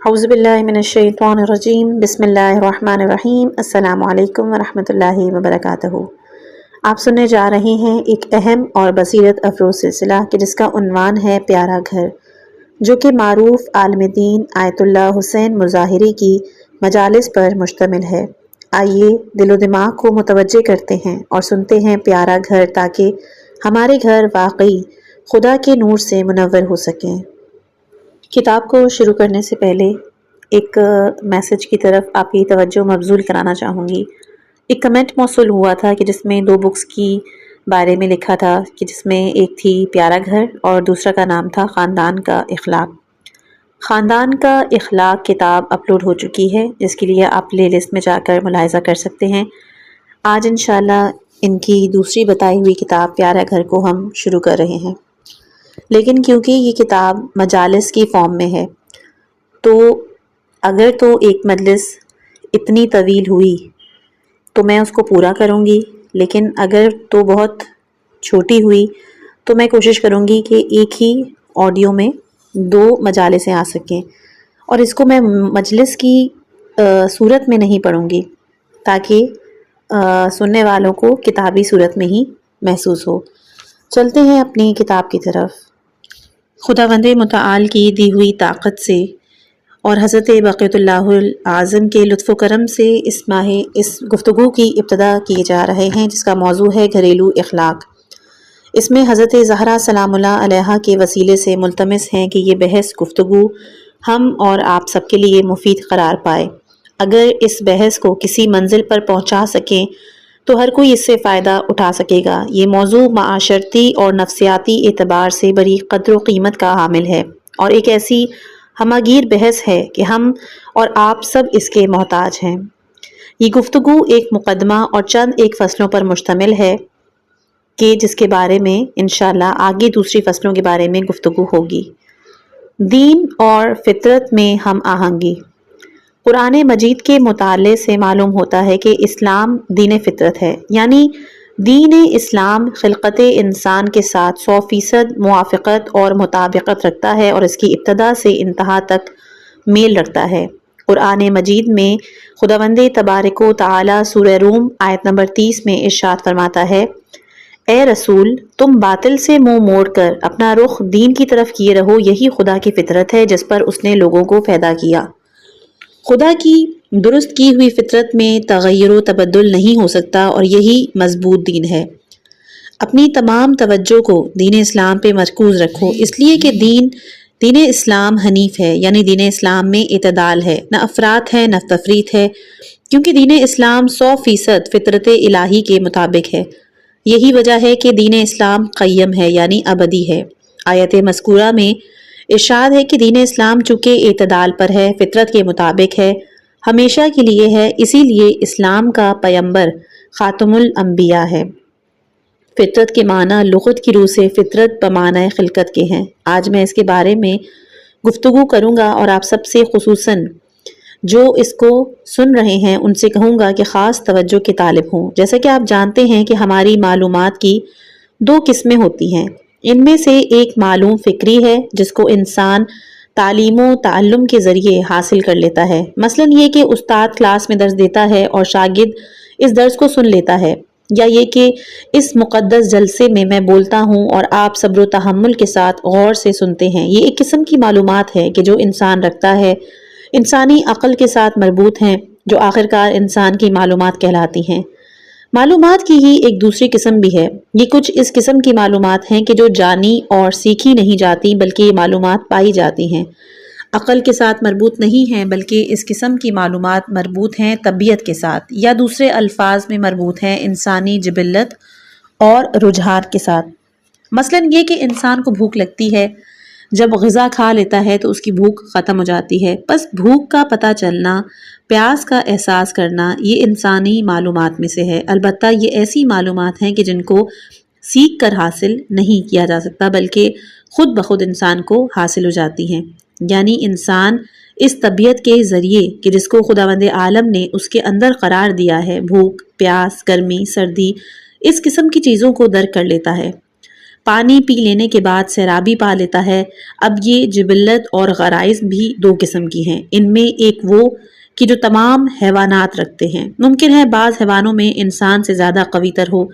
اعوذ باللہ من الشیطان الرجیم بسم اللہ الرحمن الرحیم السلام علیکم ورحمۃ اللہ وبرکاتہ۔ آپ سننے جا رہے ہیں ایک اہم اور بصیرت افروز سلسلہ کہ جس کا عنوان ہے پیارا گھر، جو کہ معروف عالم دین آیت اللہ حسین مظاہری کی مجالس پر مشتمل ہے۔ آئیے دل و دماغ کو متوجہ کرتے ہیں اور سنتے ہیں پیارا گھر، تاکہ ہمارے گھر واقعی خدا کے نور سے منور ہو سکیں۔ کتاب کو شروع کرنے سے پہلے ایک میسج کی طرف آپ کی توجہ مبذول کرانا چاہوں گی۔ ایک کمنٹ موصول ہوا تھا کہ جس میں 2 بکس کی بارے میں لکھا تھا، کہ جس میں ایک تھی پیارا گھر اور دوسرا کا نام تھا خاندان کا اخلاق۔ خاندان کا اخلاق کتاب اپلوڈ ہو چکی ہے، جس کے لیے آپ پلے لسٹ میں جا کر ملاحظہ کر سکتے ہیں۔ آج انشاءاللہ ان کی دوسری بتائی ہوئی کتاب پیارا گھر کو ہم شروع کر رہے ہیں، لیکن کیونکہ یہ کتاب مجالس کی فارم میں ہے تو اگر تو ایک مجلس اتنی طویل ہوئی تو میں اس کو پورا کروں گی، لیکن اگر تو بہت چھوٹی ہوئی تو میں کوشش کروں گی کہ ایک ہی آڈیو میں 2 مجالسیں آ سکیں، اور اس کو میں مجلس کی صورت میں نہیں پڑھوں گی تاکہ سننے والوں کو کتابی صورت میں ہی محسوس ہو۔ چلتے ہیں اپنی کتاب کی طرف۔ خداوند متعال کی دی ہوئی طاقت سے اور حضرت بقیت اللہ اعظم کے لطف و کرم سے اس گفتگو کی ابتدا کیے جا رہے ہیں، جس کا موضوع ہے گھریلو اخلاق۔ اس میں حضرت زہرا سلام اللہ علیہا کے وسیلے سے ملتمس ہیں کہ یہ بحث گفتگو ہم اور آپ سب کے لیے مفید قرار پائے۔ اگر اس بحث کو کسی منزل پر پہنچا سکیں تو ہر کوئی اس سے فائدہ اٹھا سکے گا۔ یہ موضوع معاشرتی اور نفسیاتی اعتبار سے بڑی قدر و قیمت کا حامل ہے اور ایک ایسی ہمہ گیر بحث ہے کہ ہم اور آپ سب اس کے محتاج ہیں۔ یہ گفتگو ایک مقدمہ اور چند ایک فصلوں پر مشتمل ہے کہ جس کے بارے میں انشاءاللہ آگے دوسری فصلوں کے بارے میں گفتگو ہوگی۔ دین اور فطرت میں ہم آہنگی۔ قرآن مجید کے مطالعے سے معلوم ہوتا ہے کہ اسلام دین فطرت ہے، یعنی دین اسلام خلقت انسان کے ساتھ 100% موافقت اور مطابقت رکھتا ہے اور اس کی ابتدا سے انتہا تک میل رکھتا ہے۔ قرآن مجید میں خداوند تبارک و تعالی سورہ روم آیت نمبر 30 میں ارشاد فرماتا ہے، اے رسول، تم باطل سے منہ موڑ کر اپنا رخ دین کی طرف کیے رہو، یہی خدا کی فطرت ہے جس پر اس نے لوگوں کو پیدا کیا۔ خدا کی درست کی ہوئی فطرت میں تغیر و تبدل نہیں ہو سکتا اور یہی مضبوط دین ہے۔ اپنی تمام توجہ کو دین اسلام پہ مرکوز رکھو، اس لیے کہ دین اسلام حنیف ہے، یعنی دین اسلام میں اعتدال ہے، نہ افراط ہے نہ تفریط ہے، کیونکہ دین اسلام 100% فطرت الہی کے مطابق ہے۔ یہی وجہ ہے کہ دین اسلام قیم ہے، یعنی ابدی ہے۔ آیت مذکورہ میں ارشاد ہے کہ دین اسلام چونکہ اعتدال پر ہے، فطرت کے مطابق ہے، ہمیشہ کے لیے ہے، اسی لیے اسلام کا پیمبر خاتم الانبیاء ہے۔ فطرت کے معنی لغت کی روح سے فطرت بمعنی خلقت کے ہیں۔ آج میں اس کے بارے میں گفتگو کروں گا اور آپ سب سے خصوصاً جو اس کو سن رہے ہیں ان سے کہوں گا کہ خاص توجہ کے طالب ہوں۔ جیسا کہ آپ جانتے ہیں کہ ہماری معلومات کی 2 قسمیں ہوتی ہیں۔ ان میں سے ایک معلوم فکری ہے، جس کو انسان تعلیم و تعلم کے ذریعے حاصل کر لیتا ہے، مثلاً یہ کہ استاد کلاس میں درس دیتا ہے اور شاگرد اس درس کو سن لیتا ہے، یا یہ کہ اس مقدس جلسے میں میں بولتا ہوں اور آپ صبر و تحمل کے ساتھ غور سے سنتے ہیں۔ یہ ایک قسم کی معلومات ہے کہ جو انسان رکھتا ہے، انسانی عقل کے ساتھ مربوط ہیں، جو آخرکار انسان کی معلومات کہلاتی ہیں۔ معلومات کی ہی ایک دوسری قسم بھی ہے۔ یہ کچھ اس قسم کی معلومات ہیں کہ جو جانی اور سیکھی نہیں جاتی، بلکہ یہ معلومات پائی جاتی ہیں، عقل کے ساتھ مربوط نہیں ہیں، بلکہ اس قسم کی معلومات مربوط ہیں طبیعت کے ساتھ، یا دوسرے الفاظ میں مربوط ہیں انسانی جبلت اور رجحان کے ساتھ۔ مثلاً یہ کہ انسان کو بھوک لگتی ہے، جب غذا کھا لیتا ہے تو اس کی بھوک ختم ہو جاتی ہے، بس بھوک کا پتہ چلنا، پیاس کا احساس کرنا، یہ انسانی معلومات میں سے ہے۔ البتہ یہ ایسی معلومات ہیں کہ جن کو سیکھ کر حاصل نہیں کیا جا سکتا، بلکہ خود بخود انسان کو حاصل ہو جاتی ہیں، یعنی انسان اس طبیعت کے ذریعے کہ جس کو خداوند عالم نے اس کے اندر قرار دیا ہے، بھوک، پیاس، گرمی، سردی، اس قسم کی چیزوں کو درک کر لیتا ہے۔ پانی پی لینے کے بعد سیرابی پا لیتا ہے۔ اب یہ جبلت اور غرائز بھی دو قسم کی ہیں۔ ان میں ایک وہ کہ جو تمام حیوانات رکھتے ہیں، ممکن ہے بعض حیوانوں میں انسان سے زیادہ قوی تر ہو۔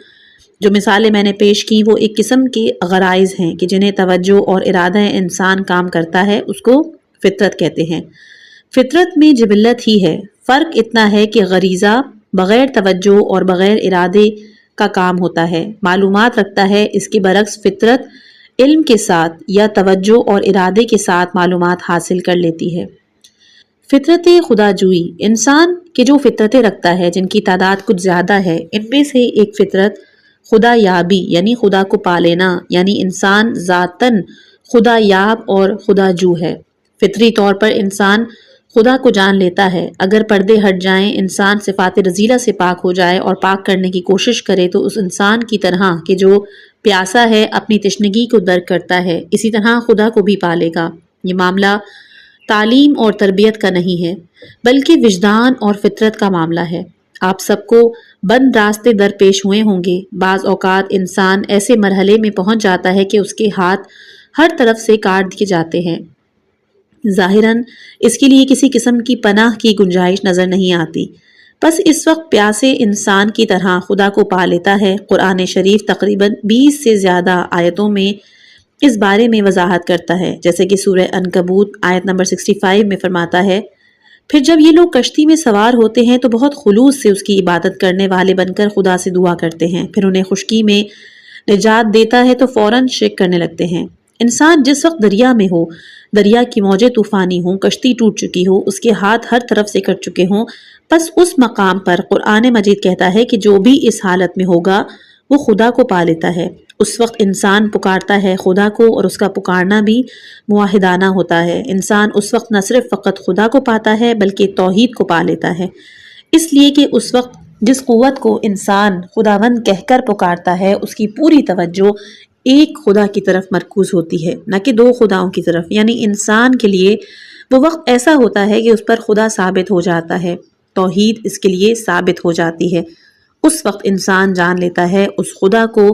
جو مثالیں میں نے پیش کی وہ ایک قسم کے غرائز ہیں کہ جنہیں توجہ اور ارادہ انسان کام کرتا ہے، اس کو فطرت کہتے ہیں۔ فطرت میں جبلت ہی ہے، فرق اتنا ہے کہ غریزہ بغیر توجہ اور بغیر ارادے کا کام ہوتا ہے، معلومات رکھتا ہے۔ اس کے برعکس فطرت علم کے ساتھ یا توجہ اور ارادے کے ساتھ معلومات حاصل کر لیتی ہے۔ فطرت خدا جوئی، انسان کے جو فطرتیں رکھتا ہے جن کی تعداد کچھ زیادہ ہے، ان میں سے ایک فطرت خدا یابی یعنی خدا کو پا لینا، یعنی انسان ذاتاً خدا یاب اور خدا جو ہے۔ فطری طور پر انسان خدا کو جان لیتا ہے۔ اگر پردے ہٹ جائیں، انسان صفات رذیلہ سے پاک ہو جائے اور پاک کرنے کی کوشش کرے تو اس انسان کی طرح کہ جو پیاسا ہے اپنی تشنگی کو درک کرتا ہے، اسی طرح خدا کو بھی پالے گا۔ یہ معاملہ تعلیم اور تربیت کا نہیں ہے، بلکہ وجدان اور فطرت کا معاملہ ہے۔ آپ سب کو بند راستے درپیش ہوئے ہوں گے۔ بعض اوقات انسان ایسے مرحلے میں پہنچ جاتا ہے کہ اس کے ہاتھ ہر طرف سے کاٹ دیے جاتے ہیں۔ ظاہراً اس کے لیے کسی قسم کی پناہ کی گنجائش نظر نہیں آتی۔ بس اس وقت پیاسے انسان کی طرح خدا کو پا لیتا ہے۔ قرآن شریف تقریباً 20 سے زیادہ آیتوں میں اس بارے میں وضاحت کرتا ہے، جیسے کہ سورہ عنکبوت آیت نمبر 65 میں فرماتا ہے، پھر جب یہ لوگ کشتی میں سوار ہوتے ہیں تو بہت خلوص سے اس کی عبادت کرنے والے بن کر خدا سے دعا کرتے ہیں، پھر انہیں خشکی میں نجات دیتا ہے تو فوراً شرک کرنے لگتے ہیں۔ انسان جس وقت دریا میں ہو، دریا کی موجیں طوفانی ہوں، کشتی ٹوٹ چکی ہو، اس کے ہاتھ ہر طرف سے کٹ چکے ہوں، بس اس مقام پر قرآن مجید کہتا ہے کہ جو بھی اس حالت میں ہوگا وہ خدا کو پا لیتا ہے۔ اس وقت انسان پکارتا ہے خدا کو، اور اس کا پکارنا بھی موحدانہ ہوتا ہے۔ انسان اس وقت نہ صرف فقط خدا کو پاتا ہے بلکہ توحید کو پا لیتا ہے، اس لیے کہ اس وقت جس قوت کو انسان خداوند کہہ کر پکارتا ہے اس کی پوری توجہ ایک خدا کی طرف مرکوز ہوتی ہے، نہ کہ دو خداؤں کی طرف۔ یعنی انسان کے لیے وہ وقت ایسا ہوتا ہے کہ اس پر خدا ثابت ہو جاتا ہے، توحید اس کے لیے ثابت ہو جاتی ہے۔ اس وقت انسان جان لیتا ہے اس خدا کو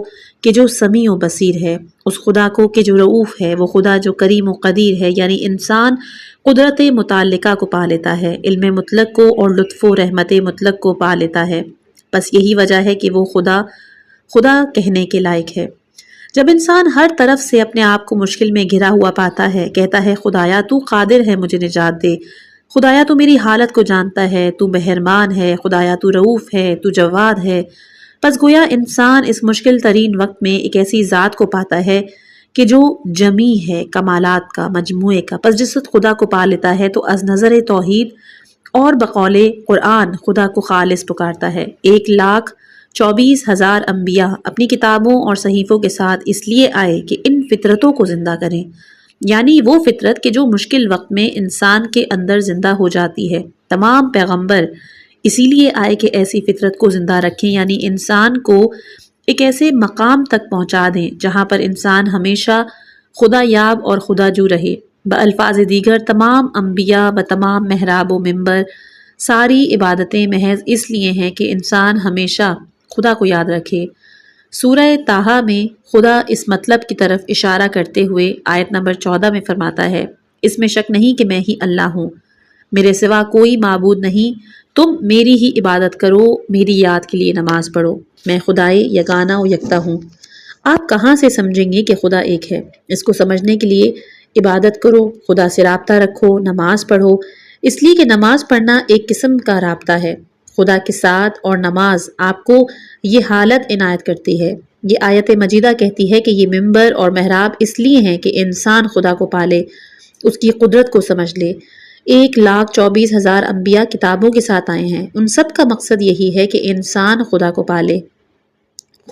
کہ جو سمیع و بصیر ہے، اس خدا کو کہ جو رؤوف ہے، وہ خدا جو کریم و قدیر ہے۔ یعنی انسان قدرت متعلقہ کو پا لیتا ہے، علم مطلق کو اور لطف و رحمت مطلق کو پا لیتا ہے۔ بس یہی وجہ ہے کہ وہ خدا کہنے کے لائق ہے۔ جب انسان ہر طرف سے اپنے آپ کو مشکل میں گھرا ہوا پاتا ہے، کہتا ہے خدایا تو قادر ہے مجھے نجات دے، خدایا تو میری حالت کو جانتا ہے، تو مہربان ہے، خدایا تو رؤوف ہے، تو جواد ہے، بس گویا انسان اس مشکل ترین وقت میں ایک ایسی ذات کو پاتا ہے کہ جو جمی ہے کمالات کا، مجموعے کا۔ پس جس وقت خدا کو پا لیتا ہے تو از نظر توحید اور بقول قرآن خدا کو خالص پکارتا ہے۔ 1,24,000 انبیاء اپنی کتابوں اور صحیفوں کے ساتھ اس لیے آئے کہ ان فطرتوں کو زندہ کریں، یعنی وہ فطرت کہ جو مشکل وقت میں انسان کے اندر زندہ ہو جاتی ہے۔ تمام پیغمبر اسی لیے آئے کہ ایسی فطرت کو زندہ رکھیں، یعنی انسان کو ایک ایسے مقام تک پہنچا دیں جہاں پر انسان ہمیشہ خدا یاب اور خدا جو رہے۔ بالفاظ دیگر تمام انبیاء بتمام محراب و منبر ساری عبادتیں محض اس لیے ہیں کہ انسان ہمیشہ خدا کو یاد رکھے۔ سورہ طٰہٰ میں خدا اس مطلب کی طرف اشارہ کرتے ہوئے آیت نمبر 14 میں فرماتا ہے، اس میں شک نہیں کہ میں ہی اللہ ہوں، میرے سوا کوئی معبود نہیں، تم میری ہی عبادت کرو، میری یاد کے لیے نماز پڑھو، میں خدائے یگانہ و یکتا ہوں۔ آپ کہاں سے سمجھیں گے کہ خدا ایک ہے؟ اس کو سمجھنے کے لیے عبادت کرو، خدا سے رابطہ رکھو، نماز پڑھو، اس لیے کہ نماز پڑھنا ایک قسم کا رابطہ ہے خدا کے ساتھ، اور نماز آپ کو یہ حالت عنایت کرتی ہے۔ یہ آیت مجیدہ کہتی ہے کہ یہ منبر اور محراب اس لیے ہیں کہ انسان خدا کو پالے، اس کی قدرت کو سمجھ لے۔ 1,24,000 انبیاء کتابوں کے ساتھ آئے ہیں، ان سب کا مقصد یہی ہے کہ انسان خدا کو پالے،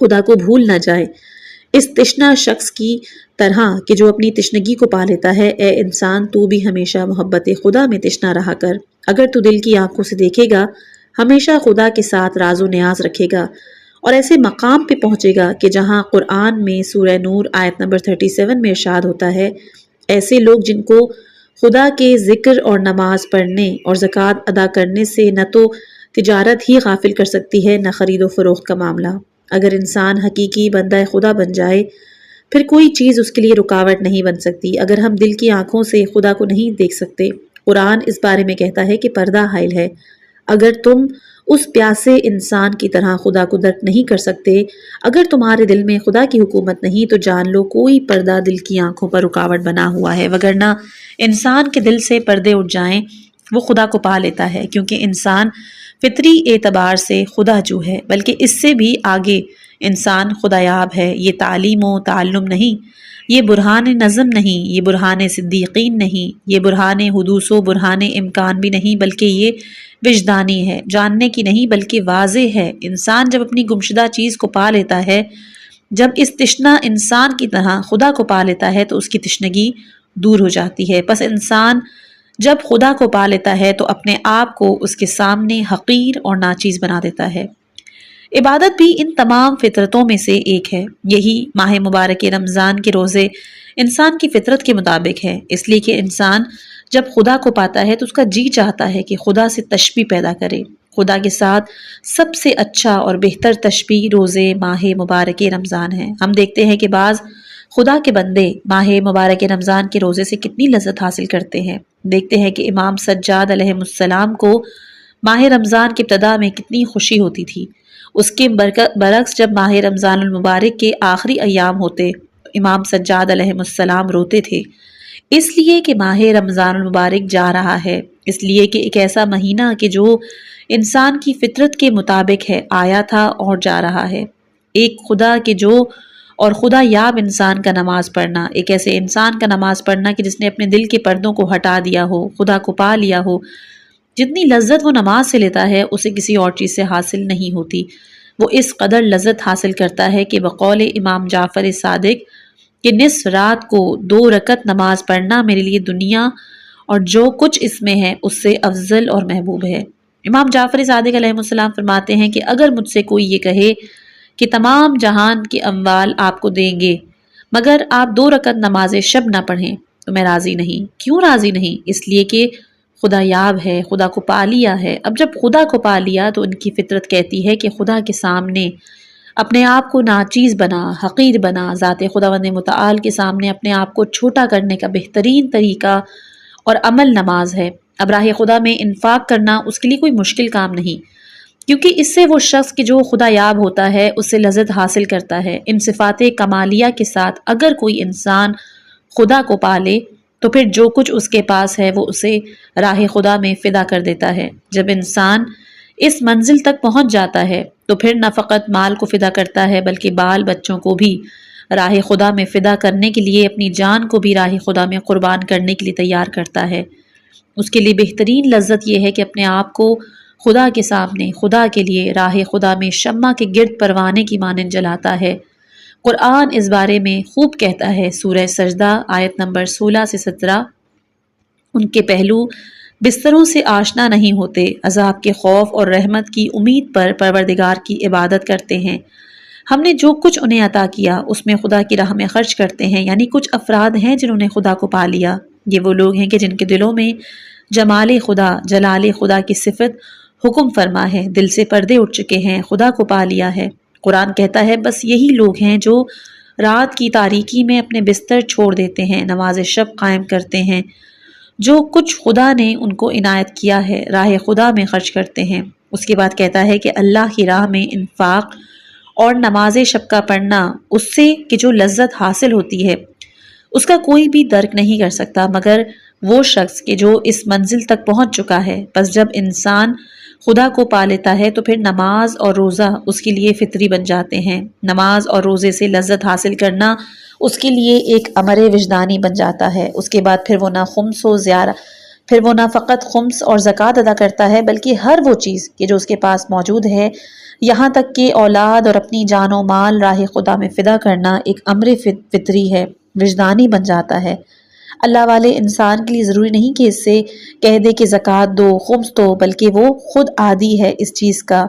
خدا کو بھول نہ جائے۔ اس تشنہ شخص کی طرح کہ جو اپنی تشنگی کو پا لیتا ہے، اے انسان تو بھی ہمیشہ محبت خدا میں تشنا رہا کر۔ اگر تو دل کی آنکھوں سے دیکھے گا، ہمیشہ خدا کے ساتھ راز و نیاز رکھے گا، اور ایسے مقام پہ پہنچے گا کہ جہاں قرآن میں سورہ نور آیت نمبر 37 میں ارشاد ہوتا ہے، ایسے لوگ جن کو خدا کے ذکر اور نماز پڑھنے اور زکوٰۃ ادا کرنے سے نہ تو تجارت ہی غافل کر سکتی ہے، نہ خرید و فروخت کا معاملہ۔ اگر انسان حقیقی بندہ خدا بن جائے پھر کوئی چیز اس کے لیے رکاوٹ نہیں بن سکتی۔ اگر ہم دل کی آنکھوں سے خدا کو نہیں دیکھ سکتے، قرآن اس بارے میں کہتا ہے کہ پردہ حائل ہے۔ اگر تم اس پیاسے انسان کی طرح خدا کو درک نہیں کر سکتے، اگر تمہارے دل میں خدا کی حکومت نہیں، تو جان لو کوئی پردہ دل کی آنکھوں پر رکاوٹ بنا ہوا ہے، وگرنہ انسان کے دل سے پردے اٹھ جائیں وہ خدا کو پا لیتا ہے، کیونکہ انسان فطری اعتبار سے خدا جو ہے، بلکہ اس سے بھی آگے انسان خدایاب ہے۔ یہ تعلیم و تعلم نہیں، یہ برہان نظم نہیں، یہ برہان صدیقین نہیں، یہ برہان حدوث و برہان امکان بھی نہیں، بلکہ یہ وجدانی ہے، جاننے کی نہیں بلکہ واضح ہے۔ انسان جب اپنی گمشدہ چیز کو پا لیتا ہے، جب اس تشنہ انسان کی طرح خدا کو پا لیتا ہے، تو اس کی تشنگی دور ہو جاتی ہے۔ پس انسان جب خدا کو پا لیتا ہے تو اپنے آپ کو اس کے سامنے حقیر اور ناچیز بنا دیتا ہے۔ عبادت بھی ان تمام فطرتوں میں سے ایک ہے۔ یہی ماہ مبارک رمضان کے روزے انسان کی فطرت کے مطابق ہے، اس لیے کہ انسان جب خدا کو پاتا ہے تو اس کا جی چاہتا ہے کہ خدا سے تشبیہ پیدا کرے۔ خدا کے ساتھ سب سے اچھا اور بہتر تشبیہ روزے ماہ مبارک رمضان ہے۔ ہم دیکھتے ہیں کہ بعض خدا کے بندے ماہ مبارک رمضان کے روزے سے کتنی لذت حاصل کرتے ہیں۔ دیکھتے ہیں کہ امام سجاد علیہ السلام کو ماہ رمضان کی ابتدا میں کتنی خوشی ہوتی تھی۔ اس کے برعکس جب ماہ رمضان المبارک کے آخری ایام ہوتے، امام سجاد علیہ السلام روتے تھے، اس لیے کہ ماہ رمضان المبارک جا رہا ہے، اس لیے کہ ایک ایسا مہینہ کہ جو انسان کی فطرت کے مطابق ہے آیا تھا اور جا رہا ہے۔ ایک خدا کے جو اور خدا یاب انسان کا نماز پڑھنا، ایک ایسے انسان کا نماز پڑھنا کہ جس نے اپنے دل کے پردوں کو ہٹا دیا ہو، خدا کو پا لیا ہو، جتنی لذت وہ نماز سے لیتا ہے اسے کسی اور چیز سے حاصل نہیں ہوتی۔ وہ اس قدر لذت حاصل کرتا ہے کہ بقول امام جعفر صادق کہ نصف رات کو 2 رکعت نماز پڑھنا میرے لیے دنیا اور جو کچھ اس میں ہے اس سے افضل اور محبوب ہے۔ امام جعفر صادق علیہ السلام فرماتے ہیں کہ اگر مجھ سے کوئی یہ کہے کہ تمام جہان کے اموال آپ کو دیں گے مگر آپ 2 رکعت نماز شب نہ پڑھیں تو میں راضی نہیں۔ کیوں راضی نہیں؟ اس لیے کہ خدا یاب ہے، خدا کو پا لیا ہے۔ اب جب خدا کو پا لیا تو ان کی فطرت کہتی ہے کہ خدا کے سامنے اپنے آپ کو ناچیز بنا، حقیر بنا، ذات خداوند متعال کے سامنے اپنے آپ کو چھوٹا کرنے کا بہترین طریقہ اور عمل نماز ہے۔ اب راہ خدا میں انفاق کرنا اس کے لیے کوئی مشکل کام نہیں، کیونکہ اس سے وہ شخص کہ جو خدا یاب ہوتا ہے اس سے لذت حاصل کرتا ہے۔ ان صفات کمالیہ کے ساتھ اگر کوئی انسان خدا کو پالے تو پھر جو کچھ اس کے پاس ہے وہ اسے راہ خدا میں فدا کر دیتا ہے۔ جب انسان اس منزل تک پہنچ جاتا ہے تو پھر نہ فقط مال کو فدا کرتا ہے بلکہ بال بچوں کو بھی راہ خدا میں فدا کرنے کے لیے، اپنی جان کو بھی راہ خدا میں قربان کرنے کے لیے تیار کرتا ہے۔ اس کے لیے بہترین لذت یہ ہے کہ اپنے آپ کو خدا کے سامنے، خدا کے لیے راہ خدا میں شمع کے گرد پروانے کی مانند جلاتا ہے۔ قرآن اس بارے میں خوب کہتا ہے۔ سورہ سجدہ آیت نمبر 16 سے 17، ان کے پہلو بستروں سے آشنا نہیں ہوتے، عذاب کے خوف اور رحمت کی امید پر پروردگار کی عبادت کرتے ہیں۔ ہم نے جو کچھ انہیں عطا کیا اس میں خدا کی راہ میں خرچ کرتے ہیں، یعنی کچھ افراد ہیں جنہوں نے خدا کو پا لیا۔ یہ وہ لوگ ہیں کہ جن کے دلوں میں جمال خدا، جلال خدا کی صفت حکم فرما ہے، دل سے پردے اٹھ چکے ہیں، خدا کو پا لیا ہے۔ قرآن کہتا ہے بس یہی لوگ ہیں جو رات کی تاریکی میں اپنے بستر چھوڑ دیتے ہیں، نماز شب قائم کرتے ہیں، جو کچھ خدا نے ان کو عنایت کیا ہے راہ خدا میں خرچ کرتے ہیں۔ اس کے بعد کہتا ہے کہ اللہ کی راہ میں انفاق اور نماز شب کا پڑھنا اس سے کہ جو لذت حاصل ہوتی ہے اس کا کوئی بھی درک نہیں کر سکتا مگر وہ شخص کہ جو اس منزل تک پہنچ چکا ہے۔ بس جب انسان خدا کو پا لیتا ہے تو پھر نماز اور روزہ اس کے لیے فطری بن جاتے ہیں۔ نماز اور روزے سے لذت حاصل کرنا اس کے لیے ایک امر وجدانی بن جاتا ہے۔ اس کے بعد پھر وہ نہ فقط خمس اور زکوٰۃ ادا کرتا ہے بلکہ ہر وہ چیز کہ جو اس کے پاس موجود ہے، یہاں تک کہ اولاد اور اپنی جان و مال راہ خدا میں فدا کرنا ایک امر فطری ہے، وجدانی بن جاتا ہے۔ اللہ والے انسان کے لیے ضروری نہیں کہ اس سے کہہ دے کہ زکوٰۃ دو، خمس دو، بلکہ وہ خود عادی ہے اس چیز کا،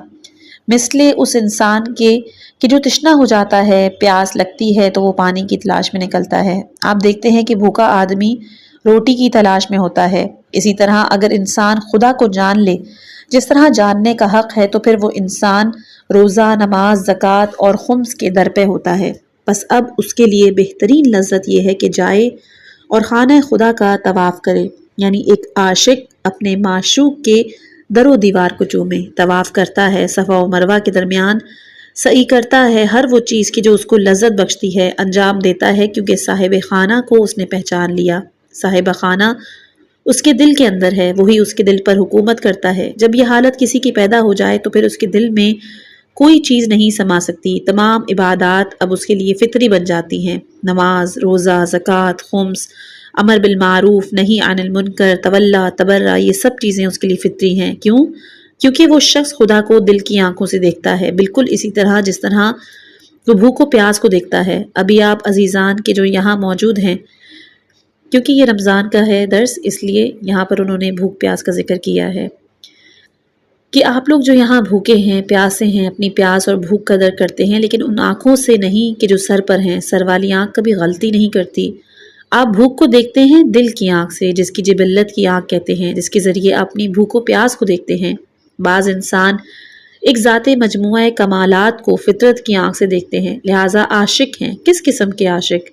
مثل اس انسان کے کہ جو تشنہ ہو جاتا ہے، پیاس لگتی ہے تو وہ پانی کی تلاش میں نکلتا ہے۔ آپ دیکھتے ہیں کہ بھوکا آدمی روٹی کی تلاش میں ہوتا ہے۔ اسی طرح اگر انسان خدا کو جان لے جس طرح جاننے کا حق ہے تو پھر وہ انسان روزہ، نماز، زکوٰۃ اور خمس کے در پہ ہوتا ہے۔ بس اب اس کے لیے بہترین لذت یہ ہے کہ جائے اور خانہ خدا کا طواف کرے، یعنی ایک عاشق اپنے معشوق کے در و دیوار کو چومے، طواف کرتا ہے، صفا و مروہ کے درمیان سعی کرتا ہے، ہر وہ چیز کی جو اس کو لذت بخشتی ہے انجام دیتا ہے، کیونکہ صاحب خانہ کو اس نے پہچان لیا۔ صاحب خانہ اس کے دل کے اندر ہے، وہی اس کے دل پر حکومت کرتا ہے۔ جب یہ حالت کسی کی پیدا ہو جائے تو پھر اس کے دل میں کوئی چیز نہیں سما سکتی، تمام عبادات اب اس کے لیے فطری بن جاتی ہیں، نماز، روزہ، زکوٰۃ، خمس، امر بالمعروف، نہی عن المنکر، تولا، تبرع، یہ سب چیزیں اس کے لیے فطری ہیں۔ کیوں؟ کیونکہ وہ شخص خدا کو دل کی آنکھوں سے دیکھتا ہے، بالکل اسی طرح جس طرح وہ بھوک و پیاس کو دیکھتا ہے۔ ابھی آپ عزیزان کے جو یہاں موجود ہیں، کیونکہ یہ رمضان کا ہے درس، اس لیے یہاں پر انہوں نے بھوک پیاس کا ذکر کیا ہے کہ آپ لوگ جو یہاں بھوکے ہیں، پیاسے ہیں، اپنی پیاس اور بھوک قدر کرتے ہیں، لیکن ان آنکھوں سے نہیں کہ جو سر پر ہیں۔ سر والی آنکھ کبھی غلطی نہیں کرتی۔ آپ بھوک کو دیکھتے ہیں دل کی آنکھ سے، جس کی جبلت کی آنکھ کہتے ہیں، جس کے ذریعے اپنی بھوک و پیاس کو دیکھتے ہیں۔ بعض انسان ایک ذات مجموعہ کمالات کو فطرت کی آنکھ سے دیکھتے ہیں، لہٰذا عاشق ہیں۔ کس قسم کے عاشق؟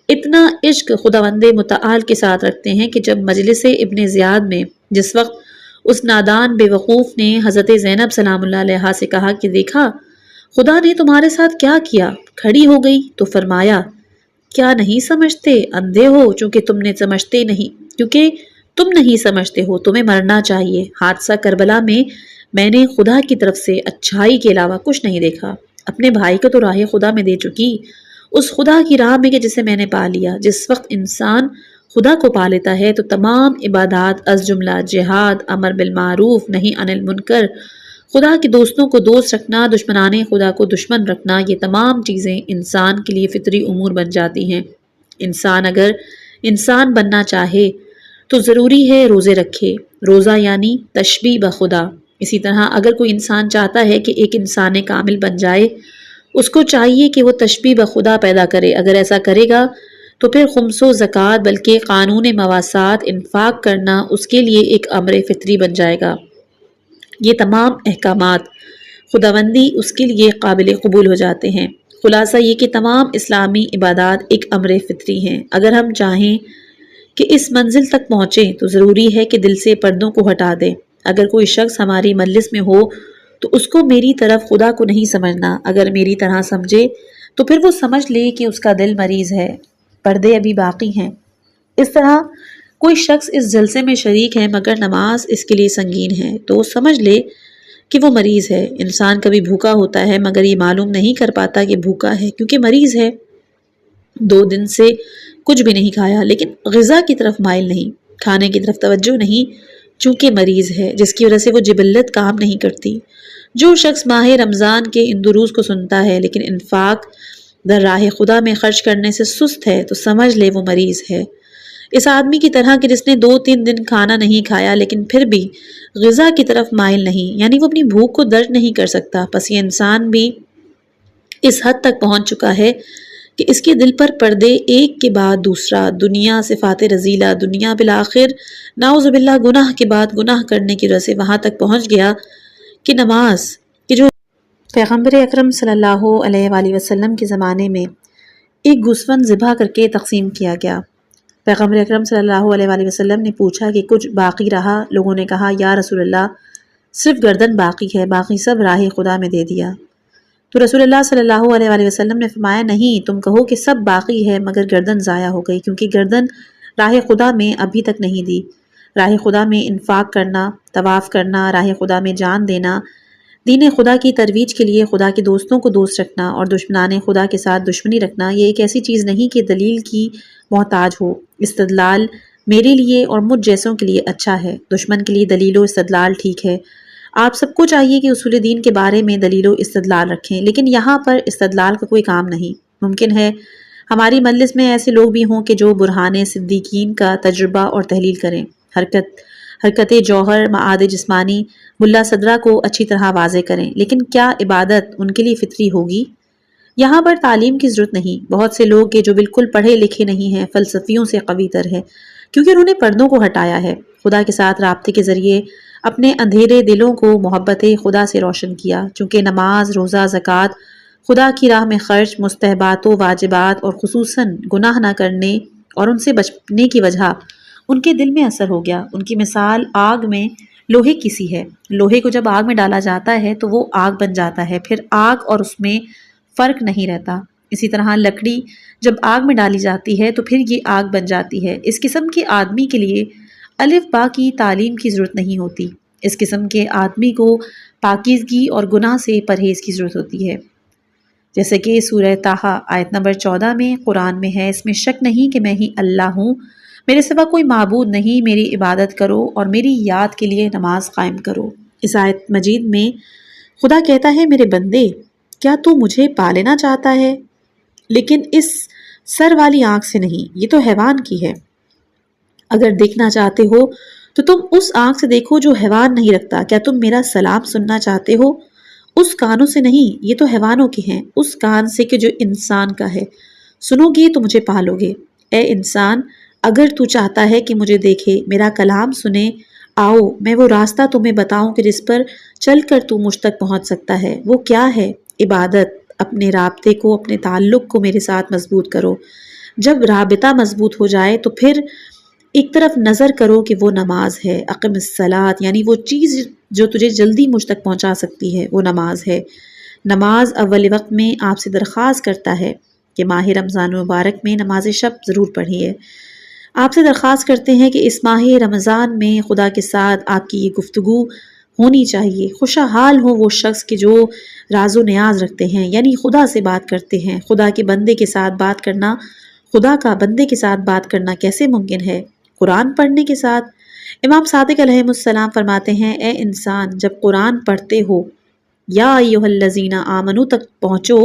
اتنا عشق خداوند متعال کے ساتھ رکھتے ہیں کہ جب مجلس ابن زیاد میں جس وقت اس نادان بے وقوف نے حضرت زینب سلام اللہ علیہا سے کہا کہ دیکھا خدا نے تمہارے ساتھ کیا کیا، کھڑی ہو گئی تو فرمایا کیا نہیں سمجھتے، اندھے ہو چونکہ تم نے سمجھتے نہیں، کیونکہ تم نہیں سمجھتے ہو، تمہیں مرنا چاہیے۔ حادثہ کربلا میں نے خدا کی طرف سے اچھائی کے علاوہ کچھ نہیں دیکھا، اپنے بھائی کو تو راہ خدا میں دے چکی، اس خدا کی راہ میں کہ جسے میں نے پا لیا۔ جس وقت انسان خدا کو پا لیتا ہے تو تمام عبادات از جملہ جہاد، امر بالمعروف، نہی عن المنکر، خدا کے دوستوں کو دوست رکھنا، دشمنان خدا کو دشمن رکھنا، یہ تمام چیزیں انسان کے لیے فطری امور بن جاتی ہیں۔ انسان اگر انسان بننا چاہے تو ضروری ہے روزے رکھے، روزہ یعنی تشبیہ بخدا۔ اسی طرح اگر کوئی انسان چاہتا ہے کہ ایک انسان کامل بن جائے، اس کو چاہیے کہ وہ تشبیہ بخدا پیدا کرے۔ اگر ایسا کرے گا تو پھر خمس و زکوٰۃ بلکہ قانون مواسات انفاق کرنا اس کے لیے ایک امر فطری بن جائے گا۔ یہ تمام احکامات خداوندی اس کے لیے قابل قبول ہو جاتے ہیں۔ خلاصہ یہ کہ تمام اسلامی عبادات ایک امر فطری ہیں۔ اگر ہم چاہیں کہ اس منزل تک پہنچیں تو ضروری ہے کہ دل سے پردوں کو ہٹا دیں۔ اگر کوئی شخص ہماری مجلس میں ہو تو اس کو میری طرف خدا کو نہیں سمجھنا، اگر میری طرح سمجھے تو پھر وہ سمجھ لے کہ اس کا دل مریض ہے، پردے ابھی باقی ہیں۔ اس طرح کوئی شخص اس جلسے میں شریک ہے مگر نماز اس کے لیے سنگین ہے تو وہ سمجھ لے کہ وہ مریض ہے۔ انسان کبھی بھوکا ہوتا ہے مگر یہ معلوم نہیں کر پاتا کہ بھوکا ہے کیونکہ مریض ہے، 2 دن سے کچھ بھی نہیں کھایا لیکن غذا کی طرف مائل نہیں، کھانے کی طرف توجہ نہیں چونکہ مریض ہے، جس کی وجہ سے وہ جبلت کام نہیں کرتی۔ جو شخص ماہ رمضان کے ان دروس کو سنتا ہے لیکن انفاق در راہ خدا میں خرچ کرنے سے سست ہے تو سمجھ لے وہ مریض ہے۔ اس آدمی کی طرح کہ جس نے 2-3 دن کھانا نہیں کھایا لیکن پھر بھی غذا کی طرف مائل نہیں، یعنی وہ اپنی بھوک کو درج نہیں کر سکتا۔ پس یہ انسان بھی اس حد تک پہنچ چکا ہے کہ اس کے دل پر پردے ایک کے بعد دوسرا، دنیا، صفات رذیلہ، دنیا بالآخر نعوذ باللہ، گناہ کے بعد گناہ کرنے کی وجہ سے وہاں تک پہنچ گیا کہ نماز کہ جو پیغمبر اکرم صلی اللہ علیہ وآلہ وسلم کے زمانے میں ایک گوسفند ذبح کر کے تقسیم کیا گیا۔ پیغمبر اکرم صلی اللہ علیہ وآلہ وسلم نے پوچھا کہ کچھ باقی رہا؟ لوگوں نے کہا یا رسول اللہ صرف گردن باقی ہے، باقی سب راہ خدا میں دے دیا۔ تو رسول اللہ صلی اللہ علیہ وآلہ وسلم نے فرمایا نہیں، تم کہو کہ سب باقی ہے مگر گردن ضائع ہو گئی، کیونکہ گردن راہ خدا میں ابھی تک نہیں دی۔ راہ خدا میں انفاق کرنا، طواف کرنا، راہ خدا میں جان دینا، دین خدا کی ترویج کے لیے خدا کے دوستوں کو دوست رکھنا اور دشمنان خدا کے ساتھ دشمنی رکھنا، یہ ایک ایسی چیز نہیں کہ دلیل کی محتاج ہو۔ استدلال میرے لیے اور مجھ جیسوں کے لیے اچھا ہے، دشمن کے لیے دلیل و استدلال ٹھیک ہے۔ آپ سب کو چاہیے کہ اصول دین کے بارے میں دلیل و استدلال رکھیں، لیکن یہاں پر استدلال کا کوئی کام نہیں۔ ممکن ہے ہماری مجلس میں ایسے لوگ بھی ہوں کہ جو برہان صدیقین کا تجربہ اور تحلیل کریں، حرکت جوہر، معاد جسمانی، ملا صدرہ کو اچھی طرح واضح کریں، لیکن کیا عبادت ان کے لیے فطری ہوگی؟ یہاں پر تعلیم کی ضرورت نہیں۔ بہت سے لوگ جو بالکل پڑھے لکھے نہیں ہیں فلسفیوں سے قوی تر ہے کیونکہ انہوں نے پردوں کو ہٹایا ہے، خدا کے ساتھ رابطے کے ذریعے اپنے اندھیرے دلوں کو محبت خدا سے روشن کیا۔ چونکہ نماز، روزہ، زکوٰۃ خدا کی راہ میں خرچ، مستحبات و واجبات اور خصوصاً گناہ نہ کرنے اور ان سے بچنے کی وجہ ان کے دل میں اثر ہو گیا۔ ان کی مثال آگ میں لوہے کی سی ہے۔ لوہے کو جب آگ میں ڈالا جاتا ہے تو وہ آگ بن جاتا ہے، پھر آگ اور اس میں فرق نہیں رہتا۔ اسی طرح لکڑی جب آگ میں ڈالی جاتی ہے تو پھر یہ آگ بن جاتی ہے۔ اس قسم کے آدمی کے لیے الف با کی تعلیم کی ضرورت نہیں ہوتی۔ اس قسم کے آدمی کو پاکیزگی اور گناہ سے پرہیز کی ضرورت ہوتی ہے، جیسے کہ سورہ طٰہٰ آیت نمبر 14 میں قرآن میں ہے، اس میں شک نہیں کہ میں ہی اللہ ہوں، میرے سوا کوئی معبود نہیں، میری عبادت کرو اور میری یاد کے لیے نماز قائم کرو۔ اس آیت مجید میں خدا کہتا ہے، میرے بندے کیا تو مجھے پا لینا چاہتا ہے؟ لیکن اس سر والی آنکھ سے نہیں، یہ تو حیوان کی ہے۔ اگر دیکھنا چاہتے ہو تو تم اس آنکھ سے دیکھو جو حیوان نہیں رکھتا۔ کیا تم میرا سلام سننا چاہتے ہو؟ اس کانوں سے نہیں، یہ تو حیوانوں کے ہیں، اس کان سے کہ جو انسان کا ہے۔ سنو گے تو مجھے پالو گے۔ اے انسان، اگر تو چاہتا ہے کہ مجھے دیکھے، میرا کلام سنے، آؤ میں وہ راستہ تمہیں بتاؤں کہ جس پر چل کر تو مجھ تک پہنچ سکتا ہے۔ وہ کیا ہے؟ عبادت۔ اپنے رابطے کو، اپنے تعلق کو میرے ساتھ مضبوط کرو۔ جب رابطہ مضبوط ہو جائے تو پھر ایک طرف نظر کرو کہ وہ نماز ہے۔ اقم الصلاۃ، یعنی وہ چیز جو تجھے جلدی مجھ تک پہنچا سکتی ہے وہ نماز ہے۔ نماز اول وقت میں آپ سے درخواست کرتا ہے کہ ماہ رمضان مبارک میں نماز شب ضرور پڑھیے۔ آپ سے درخواست کرتے ہیں کہ اس ماہ رمضان میں خدا کے ساتھ آپ کی یہ گفتگو ہونی چاہیے۔ خوشحال ہوں وہ شخص کہ جو راز و نیاز رکھتے ہیں، یعنی خدا سے بات کرتے ہیں۔ خدا کے بندے کے ساتھ بات کرنا، خدا کا بندے کے ساتھ بات کرنا کیسے ممکن ہے؟ قرآن پڑھنے کے ساتھ۔ امام صادق علیہ السلام فرماتے ہیں، اے انسان، جب قرآن پڑھتے ہو یا ایھا الذین آمنو تک پہنچو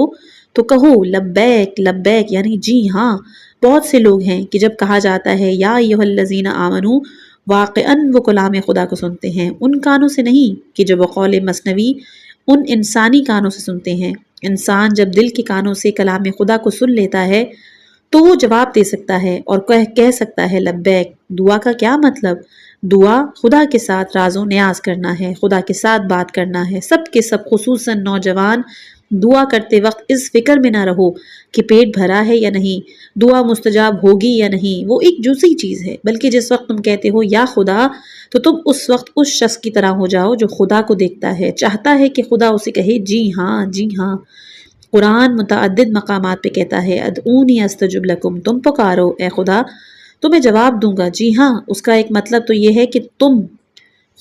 تو کہو لبیک لبیک، یعنی جی ہاں۔ بہت سے لوگ ہیں کہ جب کہا جاتا ہے یا ایھا الذین آمنو، واقعاً وہ کلام خدا کو سنتے ہیں، ان کانوں سے نہیں کہ جو بقول مثنوی ان انسانی کانوں سے سنتے ہیں۔ انسان جب دل کے کانوں سے کلام خدا کو سن لیتا ہے تو وہ جواب دے سکتا ہے اور کہہ سکتا ہے لبیک۔ دعا کا کیا مطلب؟ دعا خدا کے ساتھ راز و نیاز کرنا ہے، خدا کے ساتھ بات کرنا ہے۔ سب کے سب خصوصاً نوجوان دعا کرتے وقت اس فکر میں نہ رہو کہ پیٹ بھرا ہے یا نہیں، دعا مستجاب ہوگی یا نہیں، وہ ایک جزئی چیز ہے، بلکہ جس وقت تم کہتے ہو یا خدا تو تم اس وقت اس شخص کی طرح ہو جاؤ جو خدا کو دیکھتا ہے، چاہتا ہے کہ خدا اسے کہے جی ہاں جی ہاں۔ قرآن متعدد مقامات پہ کہتا ہے ادعونی استجب لکم، تم پکارو اے خدا تو میں جواب دوں گا۔ جی ہاں، اس کا ایک مطلب تو یہ ہے کہ تم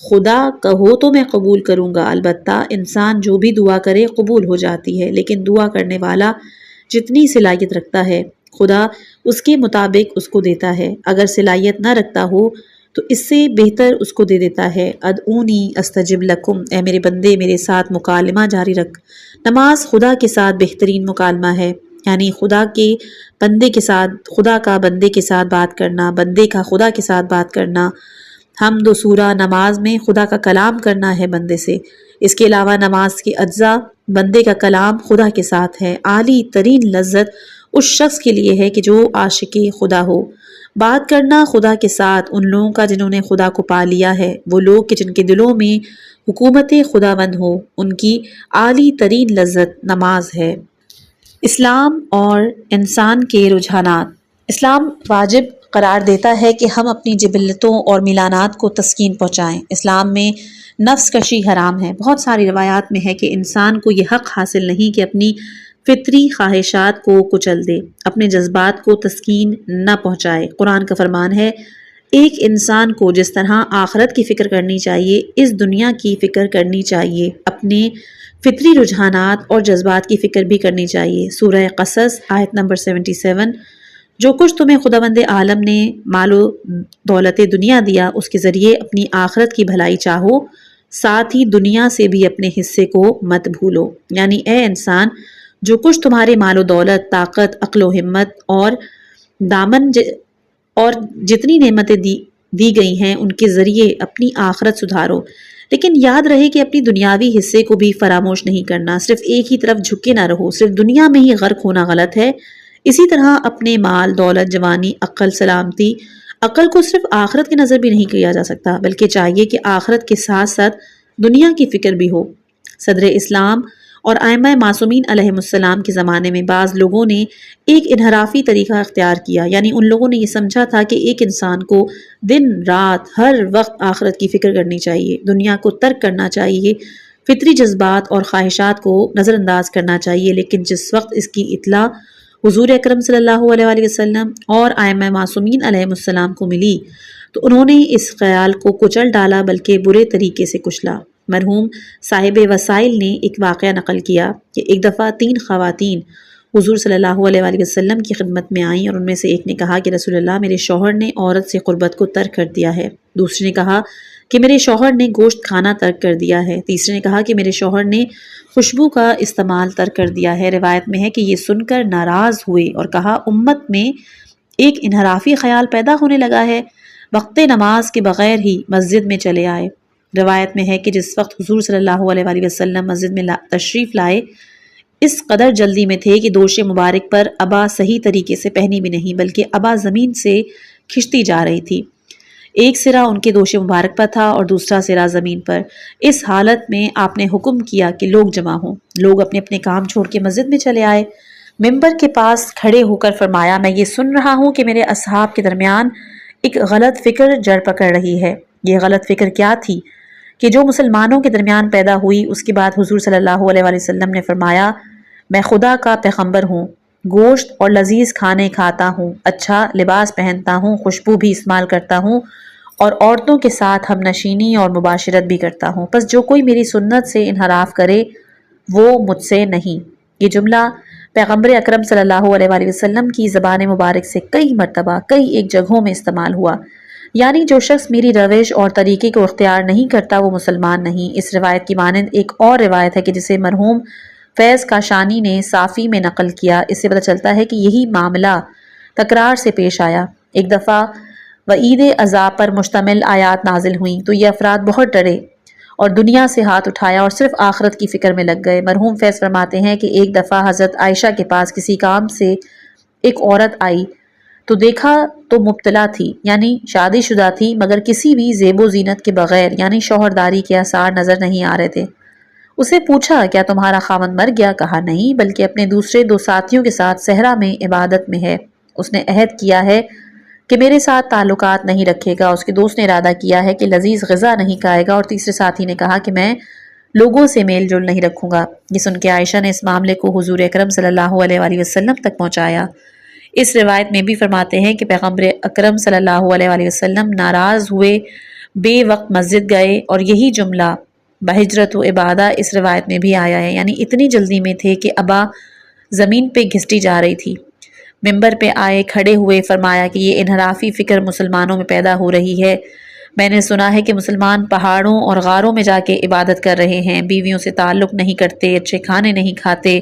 خدا کہو تو میں قبول کروں گا۔ البتہ انسان جو بھی دعا کرے قبول ہو جاتی ہے، لیکن دعا کرنے والا جتنی صلاحیت رکھتا ہے خدا اس کے مطابق اس کو دیتا ہے، اگر صلاحیت نہ رکھتا ہو تو اس سے بہتر اس کو دے دیتا ہے۔ ادعونی استجب لکم، اے میرے بندے میرے ساتھ مکالمہ جاری رکھ۔ نماز خدا کے ساتھ بہترین مکالمہ ہے، یعنی خدا کے بندے کے ساتھ، خدا کا بندے کے ساتھ بات کرنا، بندے کا خدا کے ساتھ بات کرنا۔ حمد و سورہ نماز میں خدا کا کلام کرنا ہے بندے سے۔ اس کے علاوہ نماز کے اجزاء بندے کا کلام خدا کے ساتھ ہے۔ اعلی ترین لذت اس شخص کے لیے ہے کہ جو عاشق خدا ہو۔ بات کرنا خدا کے ساتھ ان لوگوں کا جنہوں نے خدا کو پا لیا ہے، وہ لوگ کہ جن کے دلوں میں حکومت خداوند ہو، ان کی اعلی ترین لذت نماز ہے۔ اسلام اور انسان کے رجحانات۔ اسلام واجب قرار دیتا ہے کہ ہم اپنی جبلتوں اور میلانات کو تسکین پہنچائیں۔ اسلام میں نفس کشی حرام ہے۔ بہت ساری روایات میں ہے کہ انسان کو یہ حق حاصل نہیں کہ اپنی فطری خواہشات کو کچل دے، اپنے جذبات کو تسکین نہ پہنچائے۔ قرآن کا فرمان ہے، ایک انسان کو جس طرح آخرت کی فکر کرنی چاہیے اس دنیا کی فکر کرنی چاہیے، اپنے فطری رجحانات اور جذبات کی فکر بھی کرنی چاہیے۔ سورہ قصص آیت نمبر 77۔ جو کچھ تمہیں خداوند عالم نے مال و دولت دنیا دیا اس کے ذریعے اپنی آخرت کی بھلائی چاہو، ساتھ ہی دنیا سے بھی اپنے حصے کو مت بھولو۔ یعنی اے انسان، جو کچھ تمہارے مال و دولت، طاقت، عقل و ہمت اور دامن اور جتنی نعمتیں دی گئی ہیں ان کے ذریعے اپنی آخرت سدھارو، لیکن یاد رہے کہ اپنی دنیاوی حصے کو بھی فراموش نہیں کرنا۔ صرف ایک ہی طرف جھکے نہ رہو، صرف دنیا میں ہی غرق ہونا غلط ہے۔ اسی طرح اپنے مال، دولت، جوانی، عقل، سلامتی، عقل کو صرف آخرت کی نظر بھی نہیں کیا جا سکتا، بلکہ چاہیے کہ آخرت کے ساتھ ساتھ دنیا کی فکر بھی ہو۔ صدر اسلام اور ائمہ معصومین علیہم السلام کے زمانے میں بعض لوگوں نے ایک انحرافی طریقہ اختیار کیا، یعنی ان لوگوں نے یہ سمجھا تھا کہ ایک انسان کو دن رات ہر وقت آخرت کی فکر کرنی چاہیے، دنیا کو ترک کرنا چاہیے، فطری جذبات اور خواہشات کو نظر انداز کرنا چاہیے۔ لیکن جس وقت اس کی اطلاع حضور اکرم صلی اللہ علیہ وآلہ وسلم اور ائمہ معصومین علیہم السلام کو ملی تو انہوں نے اس خیال کو کچل ڈالا، بلکہ برے طریقے سے کچلا۔ مرحوم صاحب وسائل نے ایک واقعہ نقل کیا کہ ایک دفعہ 3 خواتین حضور صلی اللہ علیہ وآلہ وسلم کی خدمت میں آئیں، اور ان میں سے ایک نے کہا کہ رسول اللہ، میرے شوہر نے عورت سے قربت کو ترک کر دیا ہے۔ دوسری نے کہا کہ میرے شوہر نے گوشت کھانا ترک کر دیا ہے۔ تیسری نے کہا کہ میرے شوہر نے خوشبو کا استعمال ترک کر دیا ہے۔ روایت میں ہے کہ یہ سن کر ناراض ہوئے اور کہا، امت میں ایک انحرافی خیال پیدا ہونے لگا ہے، وقت نماز کے بغیر ہی مسجد میں چلے آئے۔ روایت میں ہے کہ جس وقت حضور صلی اللہ علیہ وآلہ وسلم مسجد میں تشریف لائے، اس قدر جلدی میں تھے کہ دوش مبارک پر ابا صحیح طریقے سے پہنی بھی نہیں، بلکہ ابا زمین سے کھنچتی جا رہی تھی۔ ایک سرا ان کے دوش مبارک پر تھا اور دوسرا سرا زمین پر۔ اس حالت میں آپ نے حکم کیا کہ لوگ جمع ہوں۔ لوگ اپنے اپنے کام چھوڑ کے مسجد میں چلے آئے۔ ممبر کے پاس کھڑے ہو کر فرمایا، میں یہ سن رہا ہوں کہ میرے اصحاب کے درمیان ایک غلط فکر جڑ پکڑ رہی ہے۔ یہ غلط فکر کیا تھی کہ جو مسلمانوں کے درمیان پیدا ہوئی، اس کے بعد حضور صلی اللہ علیہ وآلہ وسلم نے فرمایا، میں خدا کا پیغمبر ہوں، گوشت اور لذیذ کھانے کھاتا ہوں، اچھا لباس پہنتا ہوں، خوشبو بھی استعمال کرتا ہوں اور عورتوں کے ساتھ ہم نشینی اور مباشرت بھی کرتا ہوں، پس جو کوئی میری سنت سے انحراف کرے وہ مجھ سے نہیں۔ یہ جملہ پیغمبر اکرم صلی اللہ علیہ وآلہ وسلم کی زبان مبارک سے کئی مرتبہ کئی ایک جگہوں میں استعمال ہوا، یعنی جو شخص میری روش اور طریقے کو اختیار نہیں کرتا وہ مسلمان نہیں۔ اس روایت کی مانند ایک اور روایت ہے کہ جسے مرحوم فیض کاشانی نے صافی میں نقل کیا، اس سے پتہ چلتا ہے کہ یہی معاملہ تکرار سے پیش آیا۔ ایک دفعہ وعید عذاب پر مشتمل آیات نازل ہوئیں تو یہ افراد بہت ڈرے اور دنیا سے ہاتھ اٹھایا اور صرف آخرت کی فکر میں لگ گئے۔ مرحوم فیض فرماتے ہیں کہ ایک دفعہ حضرت عائشہ کے پاس کسی کام سے ایک عورت آئی تو دیکھا تو مبتلا تھی، یعنی شادی شدہ تھی، مگر کسی بھی زیب و زینت کے بغیر، یعنی شوہرداری کے آثار نظر نہیں آ رہے تھے۔ اسے پوچھا، کیا تمہارا خاوند مر گیا؟ کہا نہیں، بلکہ اپنے دوسرے 2 ساتھیوں کے ساتھ صحرا میں عبادت میں ہے۔ اس نے عہد کیا ہے کہ میرے ساتھ تعلقات نہیں رکھے گا۔ اس کے دوست نے ارادہ کیا ہے کہ لذیذ غذا نہیں کھائے گا، اور تیسرے ساتھی نے کہا کہ میں لوگوں سے میل جول نہیں رکھوں گا۔ یہ سن کے عائشہ نے اس معاملے کو حضور اکرم صلی اللہ علیہ وآلہ وسلم تک پہنچایا۔ اس روایت میں بھی فرماتے ہیں کہ پیغمبر اکرم صلی اللہ علیہ وآلہ وسلم ناراض ہوئے، بے وقت مسجد گئے، اور یہی جملہ بہجرت و عبادہ اس روایت میں بھی آیا ہے، یعنی اتنی جلدی میں تھے کہ ابا زمین پہ گھسٹی جا رہی تھی۔ ممبر پہ آئے، کھڑے ہوئے، فرمایا کہ یہ انحرافی فکر مسلمانوں میں پیدا ہو رہی ہے۔ میں نے سنا ہے کہ مسلمان پہاڑوں اور غاروں میں جا کے عبادت کر رہے ہیں، بیویوں سے تعلق نہیں کرتے، اچھے کھانے نہیں کھاتے،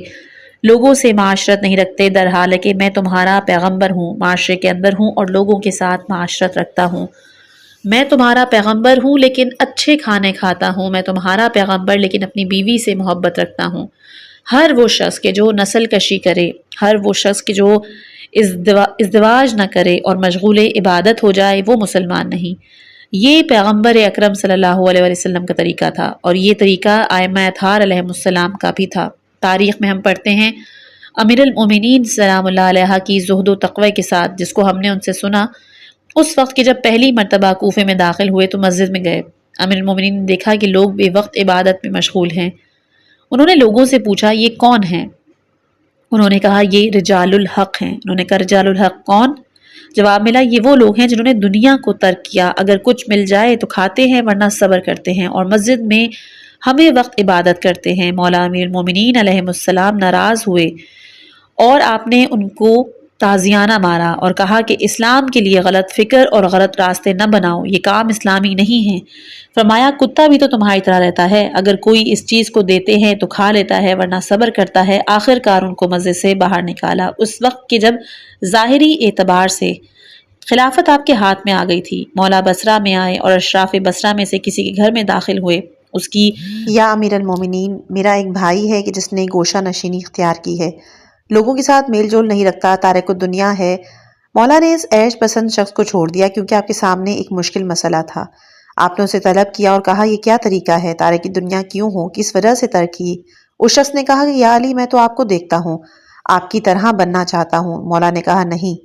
لوگوں سے معاشرت نہیں رکھتے، در حال کہ میں تمہارا پیغمبر ہوں، معاشرے کے اندر ہوں اور لوگوں کے ساتھ معاشرت رکھتا ہوں۔ میں تمہارا پیغمبر ہوں لیکن اچھے کھانے کھاتا ہوں، میں تمہارا پیغمبر لیکن اپنی بیوی سے محبت رکھتا ہوں۔ ہر وہ شخص کہ جو نسل کشی کرے، ہر وہ شخص کہ جو ازدواج نہ کرے اور مشغول عبادت ہو جائے وہ مسلمان نہیں۔ یہ پیغمبر اکرم صلی اللہ علیہ وسلم کا طریقہ تھا، اور یہ طریقہ ائمہ اطہار علیہم السلام کا بھی تھا۔ تاریخ میں ہم پڑھتے ہیں امیر المومنین سلام اللہ علیہ کی زہد و تقوی کے ساتھ، جس کو ہم نے ان سے سنا اس وقت کہ جب پہلی مرتبہ کوفے میں داخل ہوئے تو مسجد میں گئے۔ امیر المومنین نے دیکھا کہ لوگ بے وقت عبادت میں مشغول ہیں۔ انہوں نے لوگوں سے پوچھا، یہ کون ہیں؟ انہوں نے کہا، یہ رجال الحق ہیں۔ انہوں نے کہا، رجال الحق کون؟ جواب ملا، یہ وہ لوگ ہیں جنہوں نے دنیا کو ترک کیا، اگر کچھ مل جائے تو کھاتے ہیں ورنہ صبر کرتے ہیں، اور مسجد میں ہمیں وقت عبادت کرتے ہیں۔ مولا امیر المومنین علیہ السلام ناراض ہوئے اور آپ نے ان کو تازیانہ مارا اور کہا کہ اسلام کے لیے غلط فکر اور غلط راستے نہ بناؤ، یہ کام اسلامی نہیں ہے۔ فرمایا، کتا بھی تو تمہاری طرح رہتا ہے، اگر کوئی اس چیز کو دیتے ہیں تو کھا لیتا ہے ورنہ صبر کرتا ہے۔ آخر کار ان کو مسجد سے باہر نکالا، اس وقت کہ جب ظاہری اعتبار سے خلافت آپ کے ہاتھ میں آ گئی تھی۔ مولا بصرہ میں آئے اور اشراف بصرہ میں سے کسی کے گھر میں داخل ہوئے۔ اس کی، یا امیر المومنین، میرا ایک بھائی ہے کہ جس نے گوشہ نشینی اختیار کی ہے، لوگوں کے ساتھ میل جول نہیں رکھتا، تارک الدنیا ہے۔ مولا نے اس عیش پسند شخص کو چھوڑ دیا کیونکہ آپ کے سامنے ایک مشکل مسئلہ تھا۔ آپ نے اسے طلب کیا اور کہا، یہ کیا طریقہ ہے؟ تارک دنیا کیوں ہو؟ کس وجہ سے ترک کی؟ اس شخص نے کہا کہ یا علی میں تو آپ کو دیکھتا ہوں، آپ کی طرح بننا چاہتا ہوں۔ مولا نے کہا نہیں،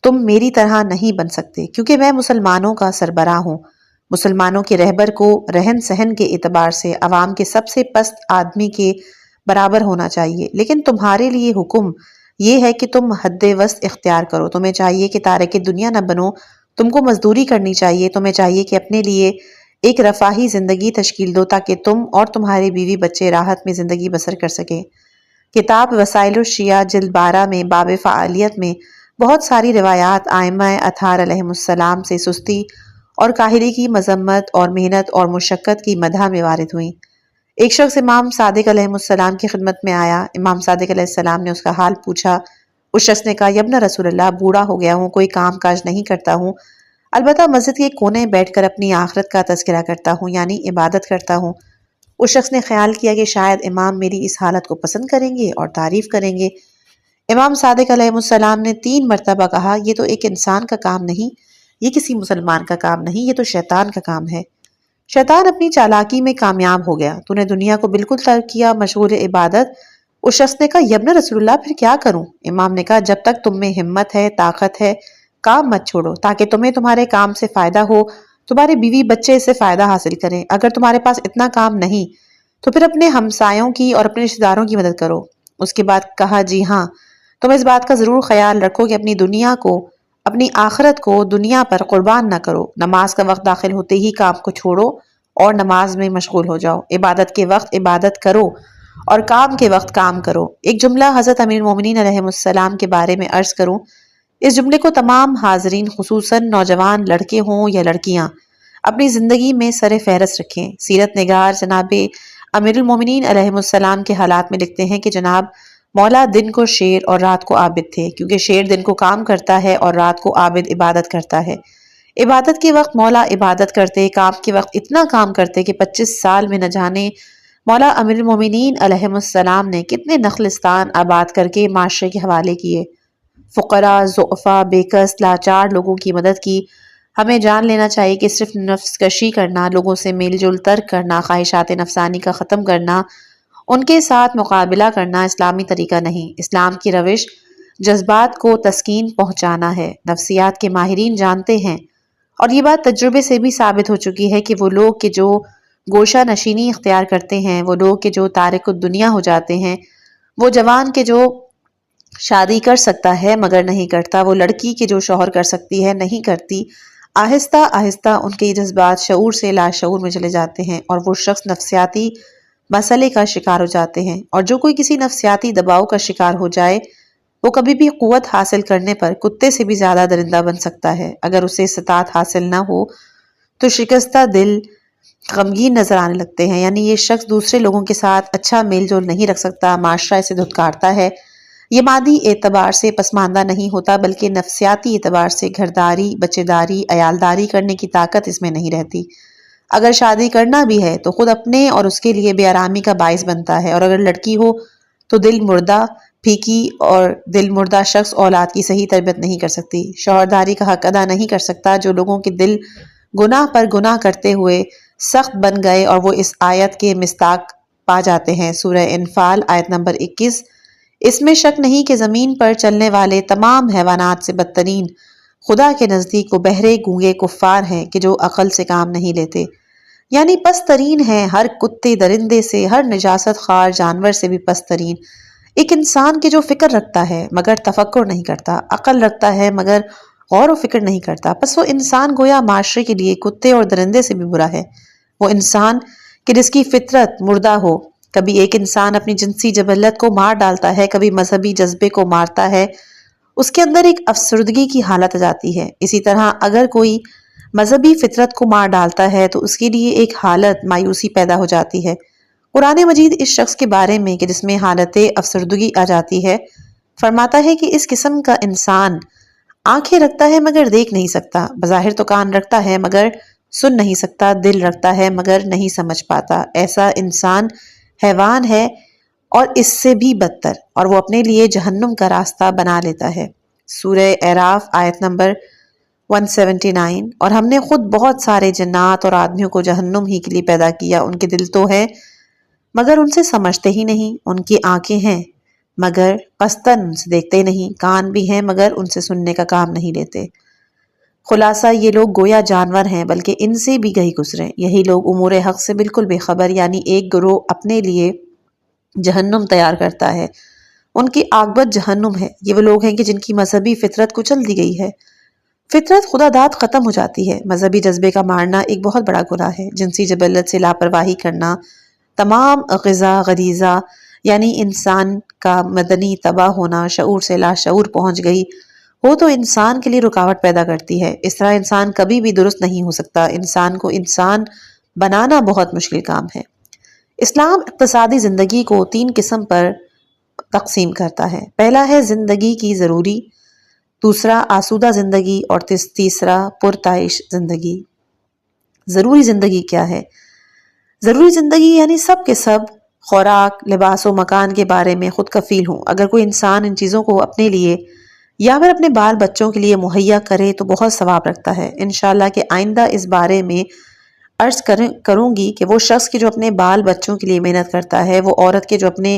تم میری طرح نہیں بن سکتے، کیونکہ میں مسلمانوں کا سربراہ ہوں۔ مسلمانوں کے رہبر کو رہن سہن کے اعتبار سے عوام کے سب سے پست آدمی کے برابر ہونا چاہیے، لیکن تمہارے لیے حکم یہ ہے کہ تم حد وسط اختیار کرو۔ تمہیں چاہیے کہ تارک دنیا نہ بنو، تم کو مزدوری کرنی چاہیے، تمہیں چاہیے کہ اپنے لیے ایک رفاہی زندگی تشکیل دو تاکہ تم اور تمہارے بیوی بچے راحت میں زندگی بسر کر سکیں۔ کتاب وسائل الشیعہ جلد 12 میں باب فعالیت میں بہت ساری روایات ائمہ اطہار علیہم السلام سے سستی اور کاہلی کی مذمت اور محنت اور مشقت کی مدح میں وارد ہوئیں۔ ایک شخص امام صادق علیہ السلام کی خدمت میں آیا۔ امام صادق علیہ السلام نے اس کا حال پوچھا۔ اس شخص نے کہا، یبن رسول اللہ، بوڑھا ہو گیا ہوں، کوئی کام کاج نہیں کرتا ہوں، البتہ مسجد کے کونے میں بیٹھ کر اپنی آخرت کا تذکرہ کرتا ہوں، یعنی عبادت کرتا ہوں۔ اس شخص نے خیال کیا کہ شاید امام میری اس حالت کو پسند کریں گے اور تعریف کریں گے۔ امام صادق علیہ السلام نے 3 مرتبہ کہا، یہ تو ایک انسان کا کام نہیں، یہ کسی مسلمان کا کام نہیں، یہ تو شیطان کا کام ہے۔ شیطان اپنی چالاکی میں کامیاب ہو گیا، تو نے دنیا کو بالکل ترک کیا، مشغول عبادت۔ اس شخص نے کہا، یبن رسول اللہ، پھر کیا کروں؟ امام نے کہا، جب تک تم میں ہمت ہے، طاقت ہے، کام مت چھوڑو، تاکہ تمہیں تمہارے کام سے فائدہ ہو، تمہارے بیوی بچے اس سے فائدہ حاصل کریں۔ اگر تمہارے پاس اتنا کام نہیں تو پھر اپنے ہمسایوں کی اور اپنے رشتہ داروں کی مدد کرو۔ اس کے بعد کہا، جی ہاں، تم اس بات کا ضرور خیال رکھو کہ اپنی دنیا کو، اپنی آخرت کو دنیا پر قربان نہ کرو۔ نماز کا وقت داخل ہوتے ہی کام کو چھوڑو اور نماز میں مشغول ہو جاؤ۔ عبادت کے وقت عبادت کرو اور کام کے وقت کام کرو۔ ایک جملہ حضرت امیر المومنین علیہ السلام کے بارے میں عرض کروں، اس جملے کو تمام حاضرین، خصوصاً نوجوان لڑکے ہوں یا لڑکیاں، اپنی زندگی میں سر فہرست رکھیں۔ سیرت نگار جناب امیر المومنین علیہ السلام کے حالات میں لکھتے ہیں کہ جناب مولا دن کو شیر اور رات کو عابد تھے، کیونکہ شیر دن کو کام کرتا ہے اور رات کو عابد عبادت کرتا ہے۔ عبادت کے وقت مولا عبادت کرتے، کام کے وقت اتنا کام کرتے کہ 25 سال میں نہ جانے مولا امیر المومنین علیہ السلام نے کتنے نخلستان آباد کر کے معاشرے کے حوالے کیے، فقراء، ضعفاء، بےکس، لاچار لوگوں کی مدد کی۔ ہمیں جان لینا چاہیے کہ صرف نفس کشی کرنا، لوگوں سے میل جول ترک کرنا، خواہشات نفسانی کا ختم کرنا، ان کے ساتھ مقابلہ کرنا اسلامی طریقہ نہیں۔ اسلام کی روش جذبات کو تسکین پہنچانا ہے۔ نفسیات کے ماہرین جانتے ہیں، اور یہ بات تجربے سے بھی ثابت ہو چکی ہے، کہ وہ لوگ کہ جو گوشہ نشینی اختیار کرتے ہیں، وہ لوگ کہ جو تارک الدنیا ہو جاتے ہیں، وہ جوان کہ جو شادی کر سکتا ہے مگر نہیں کرتا، وہ لڑکی کہ جو شوہر کر سکتی ہے نہیں کرتی، آہستہ آہستہ ان کے یہ جذبات شعور سے لاشعور میں چلے جاتے ہیں اور وہ شخص نفسیاتی مسئلے کا شکار ہو جاتے ہیں۔ اور جو کوئی کسی نفسیاتی دباؤ کا شکار ہو جائے، وہ کبھی بھی قوت حاصل کرنے پر کتے سے بھی زیادہ درندہ بن سکتا ہے۔ اگر اسے استطاعت حاصل نہ ہو تو شکستہ دل غمگین نظر آنے لگتے ہیں، یعنی یہ شخص دوسرے لوگوں کے ساتھ اچھا میل جول نہیں رکھ سکتا، معاشرہ اسے دھتکارتا ہے۔ یہ مادی اعتبار سے پسماندہ نہیں ہوتا، بلکہ نفسیاتی اعتبار سے گھرداری، بچے داری، عیالداری کرنے کی طاقت اس میں نہیں رہتی۔ اگر شادی کرنا بھی ہے تو خود اپنے اور اس کے لیے بے آرامی کا باعث بنتا ہے، اور اگر لڑکی ہو تو دل مردہ پھیکی اور دل مردہ شخص اولاد کی صحیح تربیت نہیں کر سکتی۔ شوہرداری کا حق ادا نہیں کر سکتا جو لوگوں کے دل گناہ پر گناہ کرتے ہوئے سخت بن گئے اور وہ اس آیت کے مصداق پا جاتے ہیں۔ سورہ انفال آیت نمبر 21۔ اس میں شک نہیں کہ زمین پر چلنے والے تمام حیوانات سے بدترین خدا کے نزدیک وہ بہرے گونگے کفار ہیں کہ جو عقل سے کام نہیں لیتے، یعنی پست ترین ہیں ہر کتے درندے سے، ہر نجاست خوار جانور سے بھی پست ترین۔ ایک انسان کے جو فکر رکھتا ہے مگر تفکر نہیں کرتا، عقل رکھتا ہے مگر غور و فکر نہیں کرتا، پس وہ انسان گویا معاشرے کے لیے کتے اور درندے سے بھی برا ہے۔ وہ انسان کہ جس کی فطرت مردہ ہو، کبھی ایک انسان اپنی جنسی جبلت کو مار ڈالتا ہے، کبھی مذہبی جذبے کو مارتا ہے، اس کے اندر ایک افسردگی کی حالت آ جاتی ہے۔ اسی طرح اگر کوئی مذہبی فطرت کو مار ڈالتا ہے تو اس کے لیے ایک حالت مایوسی پیدا ہو جاتی ہے۔ قرآن مجید اس شخص کے بارے میں کہ جس میں حالت افسردگی آ جاتی ہے فرماتا ہے کہ اس قسم کا انسان آنکھیں رکھتا ہے مگر دیکھ نہیں سکتا، بظاہر تو کان رکھتا ہے مگر سن نہیں سکتا، دل رکھتا ہے مگر نہیں سمجھ پاتا۔ ایسا انسان حیوان ہے اور اس سے بھی بدتر، اور وہ اپنے لیے جہنم کا راستہ بنا لیتا ہے۔ سورہ اعراف آیت نمبر 179۔ اور ہم نے خود بہت سارے جنات اور آدمیوں کو جہنم ہی کے لیے پیدا کیا، ان کے دل تو ہے مگر ان سے سمجھتے ہی نہیں، ان کی آنکھیں ہیں مگر قصداً ان سے دیکھتے نہیں، کان بھی ہیں مگر ان سے سننے کا کام نہیں لیتے۔ خلاصہ یہ لوگ گویا جانور ہیں، بلکہ ان سے بھی گئی گزرے۔ یہی لوگ امور حق سے بالکل بے خبر، یعنی ایک گروہ اپنے لیے جہنم تیار کرتا ہے، ان کی عاقبت جہنم ہے۔ یہ وہ لوگ ہیں کہ جن کی مذہبی فطرت کچل دی گئی ہے، فطرت خدا داد ختم ہو جاتی ہے۔ مذہبی جذبے کا مارنا ایک بہت بڑا گناہ ہے۔ جنسی جبلت سے لاپرواہی کرنا، تمام غریزہ یعنی انسان کا مدنی تباہ ہونا شعور سے لاشعور پہنچ گئی ہو تو انسان کے لیے رکاوٹ پیدا کرتی ہے۔ اس طرح انسان کبھی بھی درست نہیں ہو سکتا۔ انسان کو انسان بنانا بہت مشکل کام ہے۔ اسلام اقتصادی زندگی کو 3 قسم پر تقسیم کرتا ہے۔ پہلا ہے زندگی کی ضروری، دوسرا آسودہ زندگی، اور تیسرا پرتعیش زندگی۔ ضروری زندگی کیا ہے؟ ضروری زندگی یعنی سب کے سب خوراک، لباس و مکان کے بارے میں خود کفیل ہوں۔ اگر کوئی انسان ان چیزوں کو اپنے لیے یا پھر اپنے بال بچوں کے لیے مہیا کرے تو بہت ثواب رکھتا ہے۔ انشاءاللہ کہ آئندہ اس بارے میں عرض کروں گی کہ وہ شخص کے جو اپنے بال بچوں کے لیے محنت کرتا ہے، وہ عورت کے جو اپنے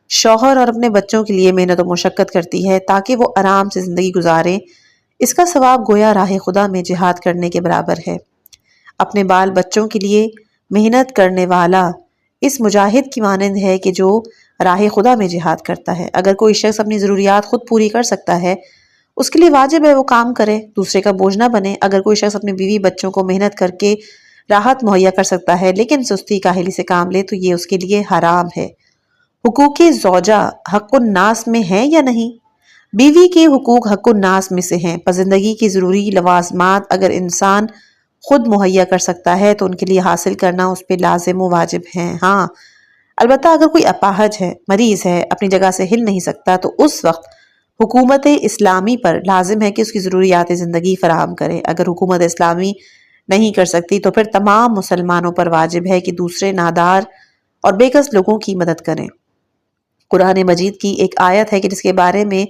شوہر اور اپنے بچوں کے لیے محنت و مشقت کرتی ہے تاکہ وہ آرام سے زندگی گزاریں، اس کا ثواب گویا راہ خدا میں جہاد کرنے کے برابر ہے۔ اپنے بال بچوں کے لیے محنت کرنے والا اس مجاہد کی مانند ہے کہ جو راہ خدا میں جہاد کرتا ہے۔ اگر کوئی شخص اپنی ضروریات خود پوری کر سکتا ہے، اس کے لیے واجب ہے وہ کام کرے، دوسرے کا بوجھ نہ بنے۔ اگر کوئی شخص اپنے بیوی بچوں کو محنت کر کے راحت مہیا کر سکتا ہے لیکن سستی کاہلی سے کام لے تو یہ اس کے لیے حرام ہے۔ حقوق زوجہ حق الناس میں ہیں یا نہیں؟ بیوی کے حقوق حق الناس میں سے ہیں۔ پس زندگی کی ضروری لوازمات اگر انسان خود مہیا کر سکتا ہے تو ان کے لیے حاصل کرنا اس پہ لازم و واجب ہیں۔ ہاں البتہ اگر کوئی اپاہج ہے، مریض ہے، اپنی جگہ سے ہل نہیں سکتا تو اس وقت حکومت اسلامی پر لازم ہے کہ اس کی ضروریات زندگی فراہم کرے۔ اگر حکومت اسلامی نہیں کر سکتی تو پھر تمام مسلمانوں پر واجب ہے کہ دوسرے نادار اور بے کس لوگوں کی مدد کریں۔ قرآن مجید کی ایک آیت ہے کہ جس کے بارے میں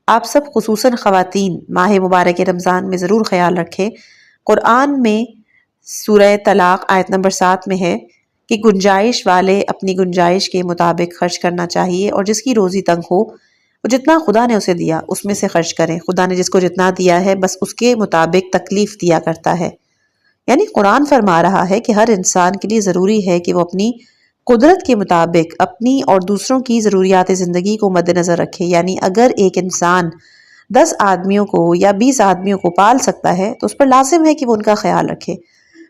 آپ سب خصوصاً خواتین ماہ مبارک رمضان میں ضرور خیال رکھیں۔ قرآن میں سورہ طلاق آیت نمبر 7 میں ہے کہ گنجائش والے اپنی گنجائش کے مطابق خرچ کرنا چاہیے، اور جس کی روزی تنگ ہو وہ جتنا خدا نے اسے دیا اس میں سے خرچ کریں۔ خدا نے جس کو جتنا دیا ہے بس اس کے مطابق تکلیف دیا کرتا ہے۔ یعنی قرآن فرما رہا ہے کہ ہر انسان کے لیے ضروری ہے کہ وہ اپنی قدرت کے مطابق اپنی اور دوسروں کی ضروریات زندگی کو مد نظر رکھے۔ یعنی اگر ایک انسان 10 آدمیوں کو یا 20 آدمیوں کو پال سکتا ہے تو اس پر لازم ہے کہ وہ ان کا خیال رکھے،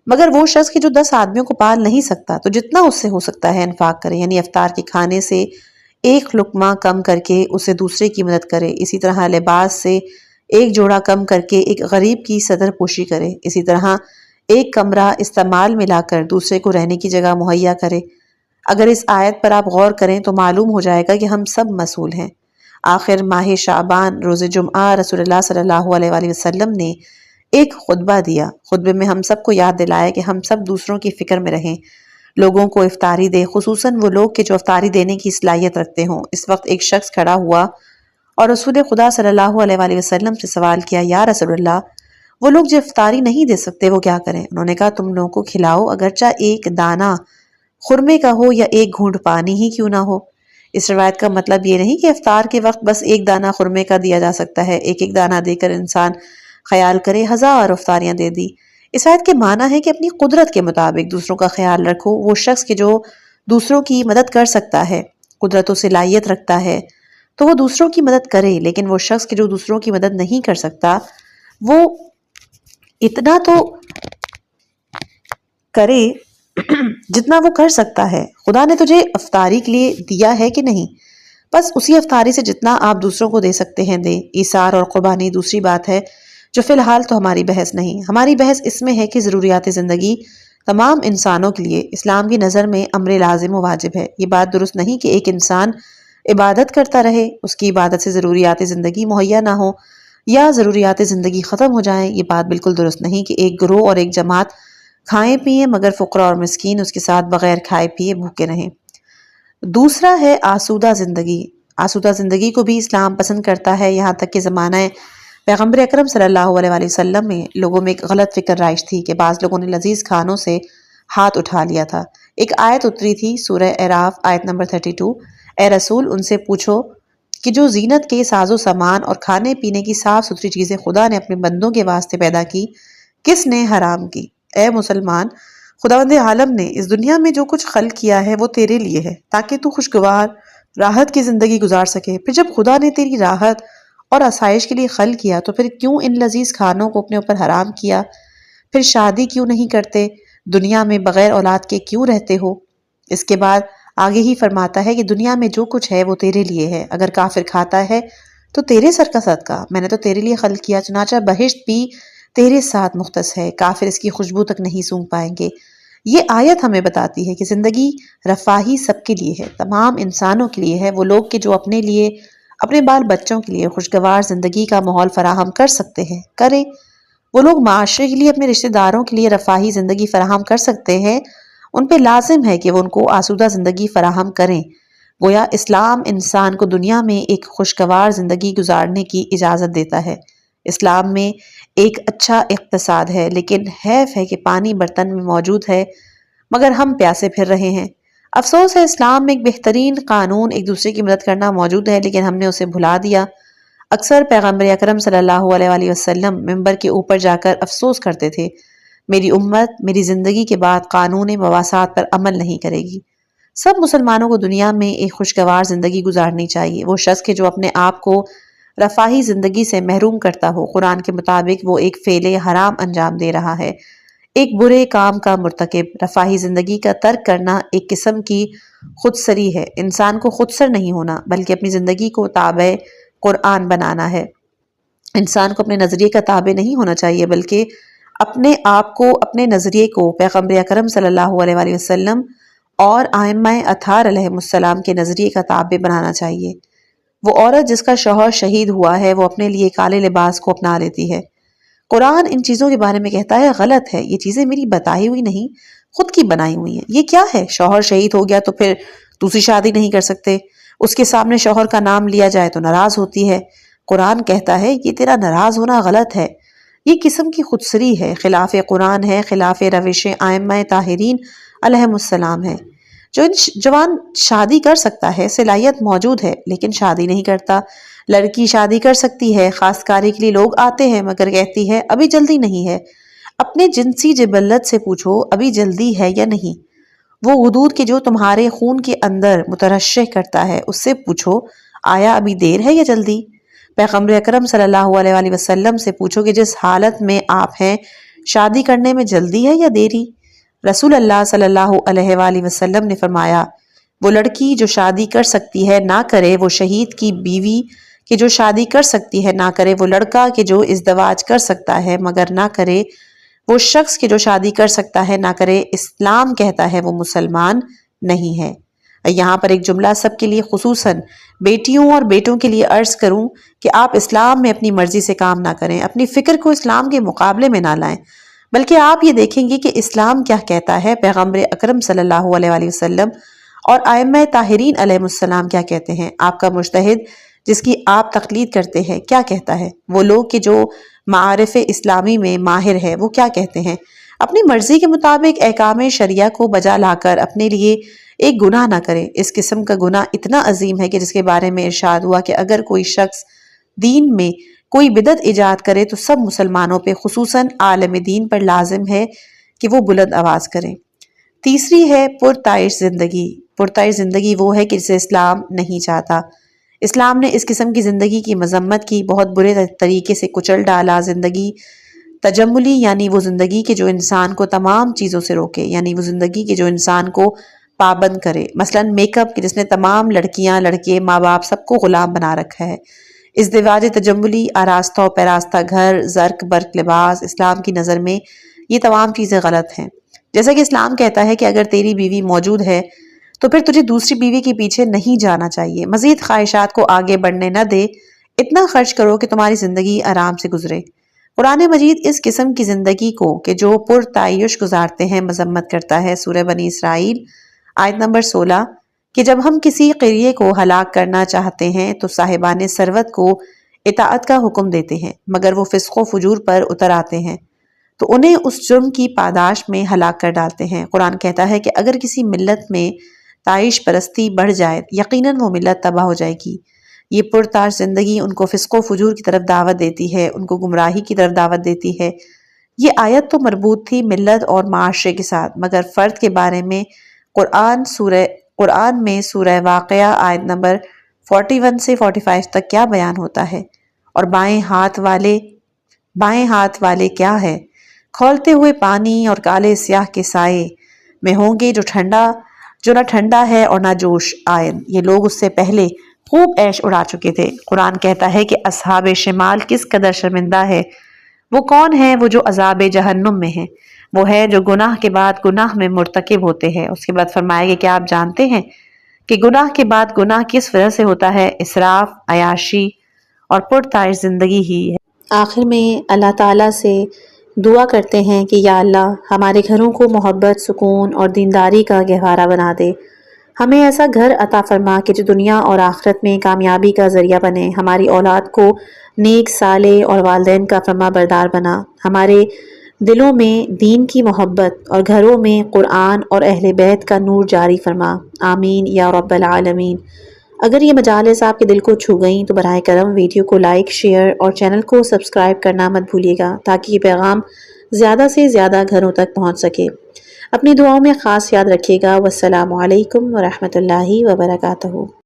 مگر وہ شخص کہ جو 10 آدمیوں کو پال نہیں سکتا تو جتنا اس سے ہو سکتا ہے انفاق کرے، یعنی افطار کے کھانے سے ایک لقمہ کم کر کے اسے دوسرے کی مدد کرے۔ اسی طرح لباس سے ایک جوڑا کم کر کے ایک غریب کی صدر پوشی کرے۔ اسی طرح ایک کمرہ استعمال میں لا کر دوسرے کو رہنے کی جگہ مہیا کرے۔ اگر اس آیت پر آپ غور کریں تو معلوم ہو جائے گا کہ ہم سب مسئول ہیں۔ آخر ماہ شعبان روز جمعہ رسول اللہ صلی اللہ علیہ وآلہ وسلم نے ایک خطبہ دیا۔ خطبے میں ہم سب کو یاد دلایا کہ ہم سب دوسروں کی فکر میں رہیں، لوگوں کو افطاری دے، خصوصاً وہ لوگ کہ جو افطاری دینے کی صلاحیت رکھتے ہوں۔ اس وقت ایک شخص کھڑا ہوا اور رسول خدا صلی اللہ علیہ وآلہ وسلم سے سوال کیا، یا رسول اللہ، وہ لوگ جو افطاری نہیں دے سکتے وہ کیا کریں؟ انہوں نے کہا تم لوگوں کو کھلاؤ، اگرچہ ایک دانہ خرمے کا ہو یا ایک گھونٹ پانی ہی کیوں نہ ہو۔ اس روایت کا مطلب یہ نہیں کہ افطار کے وقت بس ایک دانہ خرمے کا دیا جا سکتا ہے، ایک ایک دانہ دے کر انسان خیال کرے 1000 افطاریاں دے دی۔ اس آیت کے معنی ہے کہ اپنی قدرت کے مطابق دوسروں کا خیال رکھو۔ وہ شخص کہ جو دوسروں کی مدد کر سکتا ہے، قدرت و صلاحیت رکھتا ہے تو وہ دوسروں کی مدد کرے، لیکن وہ شخص کہ جو دوسروں کی مدد نہیں کر سکتا وہ اتنا تو کرے جتنا وہ کر سکتا ہے۔ خدا نے تجھے افطاری کے لیے دیا ہے کہ نہیں، بس اسی افطاری سے جتنا آپ دوسروں کو دے سکتے ہیں دیں۔ ایثار اور قربانی دوسری بات ہے جو فی الحال تو ہماری بحث نہیں۔ ہماری بحث اس میں ہے کہ ضروریات زندگی تمام انسانوں کے لیے اسلام کی نظر میں امر لازم و واجب ہے۔ یہ بات درست نہیں کہ ایک انسان عبادت کرتا رہے، اس کی عبادت سے ضروریات زندگی مہیا نہ ہو یا ضروریات زندگی ختم ہو جائیں۔ یہ بات بالکل درست نہیں کہ ایک گروہ اور ایک جماعت کھائیں پیئیں مگر فقراء اور مسکین اس کے ساتھ بغیر کھائے پیئے بھوکے رہیں۔ دوسرا ہے آسودہ زندگی۔ آسودہ زندگی کو بھی اسلام پسند کرتا ہے، یہاں تک کہ زمانہ پیغمبر اکرم صلی اللہ علیہ وآلہ وسلم میں لوگوں میں ایک غلط فکر رائج تھی کہ بعض لوگوں نے لذیذ کھانوں سے ہاتھ اٹھا لیا تھا، ایک آیت اتری تھی سورہ اعراف آیت نمبر 32، اے رسول ان سے پوچھو کہ جو زینت کے ساز و سامان اور کھانے پینے کی صاف ستھری چیزیں خدا نے اپنے بندوں کے واسطے پیدا کی کس نے حرام کی؟ اے مسلمان، خداوند عالم نے اس دنیا میں جو کچھ خلق کیا ہے وہ تیرے لیے ہے تاکہ تو خوشگوار راحت کی زندگی گزار سکے۔ پھر جب خدا نے تیری راحت اور آسائش کے لیے خلق کیا تو پھر کیوں ان لذیذ کھانوں کو اپنے اوپر حرام کیا؟ پھر شادی کیوں نہیں کرتے؟ دنیا میں بغیر اولاد کے کیوں رہتے ہو؟ اس کے بعد آگے ہی فرماتا ہے کہ دنیا میں جو کچھ ہے وہ تیرے لیے ہے، اگر کافر کھاتا ہے تو تیرے سر کا صدقہ، میں نے تو تیرے لیے خلق کیا، چنانچہ بہشت بھی تیرے ساتھ مختص ہے، کافر اس کی خوشبو تک نہیں سونگھ پائیں گے۔ یہ آیت ہمیں بتاتی ہے کہ زندگی رفاہی سب کے لیے ہے، تمام انسانوں کے لیے ہے، وہ لوگ کہ جو اپنے لیے، اپنے بال بچوں کے لیے خوشگوار زندگی کا ماحول فراہم کر سکتے ہیں کریں۔ وہ لوگ معاشرے کے لیے، اپنے رشتہ داروں کے لیے رفاہی زندگی فراہم کر سکتے ہیں، ان پہ لازم ہے کہ وہ ان کو آسودہ زندگی فراہم کریں۔ گویا اسلام انسان کو دنیا میں ایک خوشگوار زندگی گزارنے کی اجازت دیتا ہے۔ اسلام میں ایک اچھا اقتصاد ہے، لیکن حیف ہے کہ پانی برتن میں موجود ہے مگر ہم پیاسے پھر رہے ہیں۔ افسوس ہے اسلام میں ایک بہترین قانون ایک دوسرے کی مدد کرنا موجود ہے، لیکن ہم نے اسے بھلا دیا۔ اکثر پیغمبر اکرم صلی اللہ علیہ وآلہ وسلم ممبر کے اوپر جا کر افسوس کرتے تھے، میری امت میری زندگی کے بعد قانون مواسات پر عمل نہیں کرے گی۔ سب مسلمانوں کو دنیا میں ایک خوشگوار زندگی گزارنی چاہیے۔ وہ شخص کہ جو اپنے آپ کو رفاہی زندگی سے محروم کرتا ہو، قرآن کے مطابق وہ ایک فعل حرام انجام دے رہا ہے، ایک برے کام کا مرتکب۔ رفاہی زندگی کا ترک کرنا ایک قسم کی خودسری ہے۔ انسان کو خودسر نہیں ہونا بلکہ اپنی زندگی کو تابع قرآن بنانا ہے۔ انسان کو اپنے نظریے کا تابع نہیں ہونا چاہیے بلکہ اپنے آپ کو، اپنے نظریے کو پیغمبر اکرم صلی اللہ علیہ وآلہ وسلم اور ائمہ اطہار علیہ السلام کے نظریے کا تابع بنانا چاہیے۔ وہ عورت جس کا شوہر شہید ہوا ہے وہ اپنے لیے کالے لباس کو اپنا لیتی ہے۔ قرآن ان چیزوں کے بارے میں کہتا ہے غلط ہے، یہ چیزیں میری بتائی ہوئی نہیں، خود کی بنائی ہوئی ہیں۔ یہ کیا ہے؟ شوہر شہید ہو گیا تو پھر دوسری شادی نہیں کر سکتے، اس کے سامنے شوہر کا نام لیا جائے تو ناراض ہوتی ہے۔ قرآن کہتا ہے یہ تیرا ناراض ہونا غلط ہے، یہ قسم کی خودسری ہے، خلاف قرآن ہے، خلاف روش ائمہ طاہرین علیہم السلام ہے۔ جو جوان شادی کر سکتا ہے، صلاحیت موجود ہے، لیکن شادی نہیں کرتا۔ لڑکی شادی کر سکتی ہے، خاص کاری کے لیے لوگ آتے ہیں مگر کہتی ہے ابھی جلدی نہیں ہے۔ اپنے جنسی جبلت سے پوچھو ابھی جلدی ہے یا نہیں۔ وہ غدود کے جو تمہارے خون کے اندر مترشح کرتا ہے اس سے پوچھو آیا ابھی دیر ہے یا جلدی۔ پیغمبر اکرم صلی اللہ علیہ وآلہ وسلم سے پوچھو کہ جس حالت میں آپ ہیں شادی کرنے میں جلدی ہے یا دیری۔ رسول اللہ صلی اللہ علیہ وآلہ وسلم نے فرمایا وہ لڑکی جو شادی کر سکتی ہے نہ کرے، وہ شہید کی بیوی کہ جو شادی کر سکتی ہے نہ کرے، وہ لڑکا کہ جو ازدواج کر سکتا ہے مگر نہ کرے، وہ شخص کہ جو شادی کر سکتا ہے نہ کرے۔ اسلام کہتا ہے وہ مسلمان نہیں ہے۔ یہاں پر ایک جملہ سب کے لیے خصوصاً بیٹیوں اور بیٹوں کے لیے عرض کروں کہ آپ اسلام میں اپنی مرضی سے کام نہ کریں، اپنی فکر کو اسلام کے مقابلے میں نہ لائیں، بلکہ آپ یہ دیکھیں گے کہ اسلام کیا کہتا ہے، پیغمبر اکرم صلی اللہ علیہ وآلہ وسلم اور ائمہ طاہرین علیہ السلام کیا کہتے ہیں، آپ کا مجتہد جس کی آپ تقلید کرتے ہیں کیا کہتا ہے، وہ لوگ کہ جو معارف اسلامی میں ماہر ہے وہ کیا کہتے ہیں۔ اپنی مرضی کے مطابق احکام شریعہ کو بجا لا کر اپنے لیے ایک گناہ نہ کریں۔ اس قسم کا گناہ اتنا عظیم ہے کہ جس کے بارے میں ارشاد ہوا کہ اگر کوئی شخص دین میں کوئی بدعت ایجاد کرے تو سب مسلمانوں پہ خصوصاً عالم دین پر لازم ہے کہ وہ بلند آواز کریں۔ تیسری ہے پرتعیش زندگی۔ پرتعیش زندگی وہ ہے کہ جسے اسلام نہیں چاہتا۔ اسلام نے اس قسم کی زندگی کی مذمت کی، بہت برے طریقے سے کچل ڈالا۔ زندگی تجملی یعنی وہ زندگی کہ جو انسان کو تمام چیزوں سے روکے، یعنی وہ زندگی کہ جو انسان کو پابند کرے، مثلا میک اپ کہ جس نے تمام لڑکیاں لڑکے ماں باپ سب کو غلام بنا رکھا ہے۔ ازدواج تجملی، آراستہ و پیراستہ گھر، زرق برق لباس، اسلام کی نظر میں یہ تمام چیزیں غلط ہیں۔ جیسا کہ اسلام کہتا ہے کہ اگر تیری بیوی موجود ہے تو پھر تجھے دوسری بیوی کے پیچھے نہیں جانا چاہیے، مزید خواہشات کو آگے بڑھنے نہ دے، اتنا خرچ کرو کہ تمہاری زندگی آرام سے گزرے۔ قرآن مجید اس قسم کی زندگی کو کہ جو پرتعیش گزارتے ہیں مذمت کرتا ہے۔ سورہ بنی اسرائیل آیت نمبر 16 کہ جب ہم کسی قریے کو ہلاک کرنا چاہتے ہیں تو صاحبان ثروت کو اطاعت کا حکم دیتے ہیں مگر وہ فسق و فجور پر اتر آتے ہیں۔ تو انہیں اس جرم کی پاداش میں ہلاک کر ڈالتے ہیں۔ قرآن کہتا ہے کہ اگر کسی ملت میں تعیش پرستی بڑھ جائے یقیناً وہ ملت تباہ ہو جائے گی۔ یہ پرتاش زندگی ان کو فسق و فجور کی طرف دعوت دیتی ہے، ان کو گمراہی کی طرف دعوت دیتی ہے۔ یہ آیت تو مربوط تھی ملت اور معاشرے کے ساتھ، مگر فرد کے بارے میں قرآن میں سورہ واقعہ آیت نمبر 41 سے 45 تک کیا بیان ہوتا ہے؟ اور بائیں ہاتھ والے کیا ہے؟ کھولتے ہوئے پانی اور کالے سیاہ کے سائے میں ہوں گے جو نہ ٹھنڈا ہے اور نہ جوش آئن۔ یہ لوگ اس سے پہلے خوب عیش اڑا چکے تھے۔ قرآن کہتا ہے کہ اصحاب شمال کس قدر شرمندہ ہے۔ وہ کون ہیں؟ وہ جو عذاب جہنم میں ہیں، وہ ہے جو گناہ کے بعد گناہ میں مرتکب ہوتے ہیں۔ اس کے بعد فرمایا کہ کیا آپ جانتے ہیں کہ گناہ کے بعد گناہ کس وجہ سے ہوتا ہے؟ اسراف، عیاشی اور پرتعیش زندگی ہی ہے۔ آخر میں اللہ تعالیٰ سے دعا کرتے ہیں کہ یا اللہ ہمارے گھروں کو محبت، سکون اور دینداری کا گہوارہ بنا دے۔ ہمیں ایسا گھر عطا فرما کہ جو دنیا اور آخرت میں کامیابی کا ذریعہ بنے۔ ہماری اولاد کو نیک، صالح اور والدین کا فرما بردار بنا۔ ہمارے دلوں میں دین کی محبت اور گھروں میں قرآن اور اہل بیت کا نور جاری فرما۔ آمین یا رب العالمین۔ اگر یہ مجالس آپ کے دل کو چھو گئیں تو براہ کرم ویڈیو کو لائک، شیئر اور چینل کو سبسکرائب کرنا مت بھولیے گا تاکہ یہ پیغام زیادہ سے زیادہ گھروں تک پہنچ سکے۔ اپنی دعاؤں میں خاص یاد رکھیے گا۔ والسلام علیکم ورحمۃ اللہ وبرکاتہ۔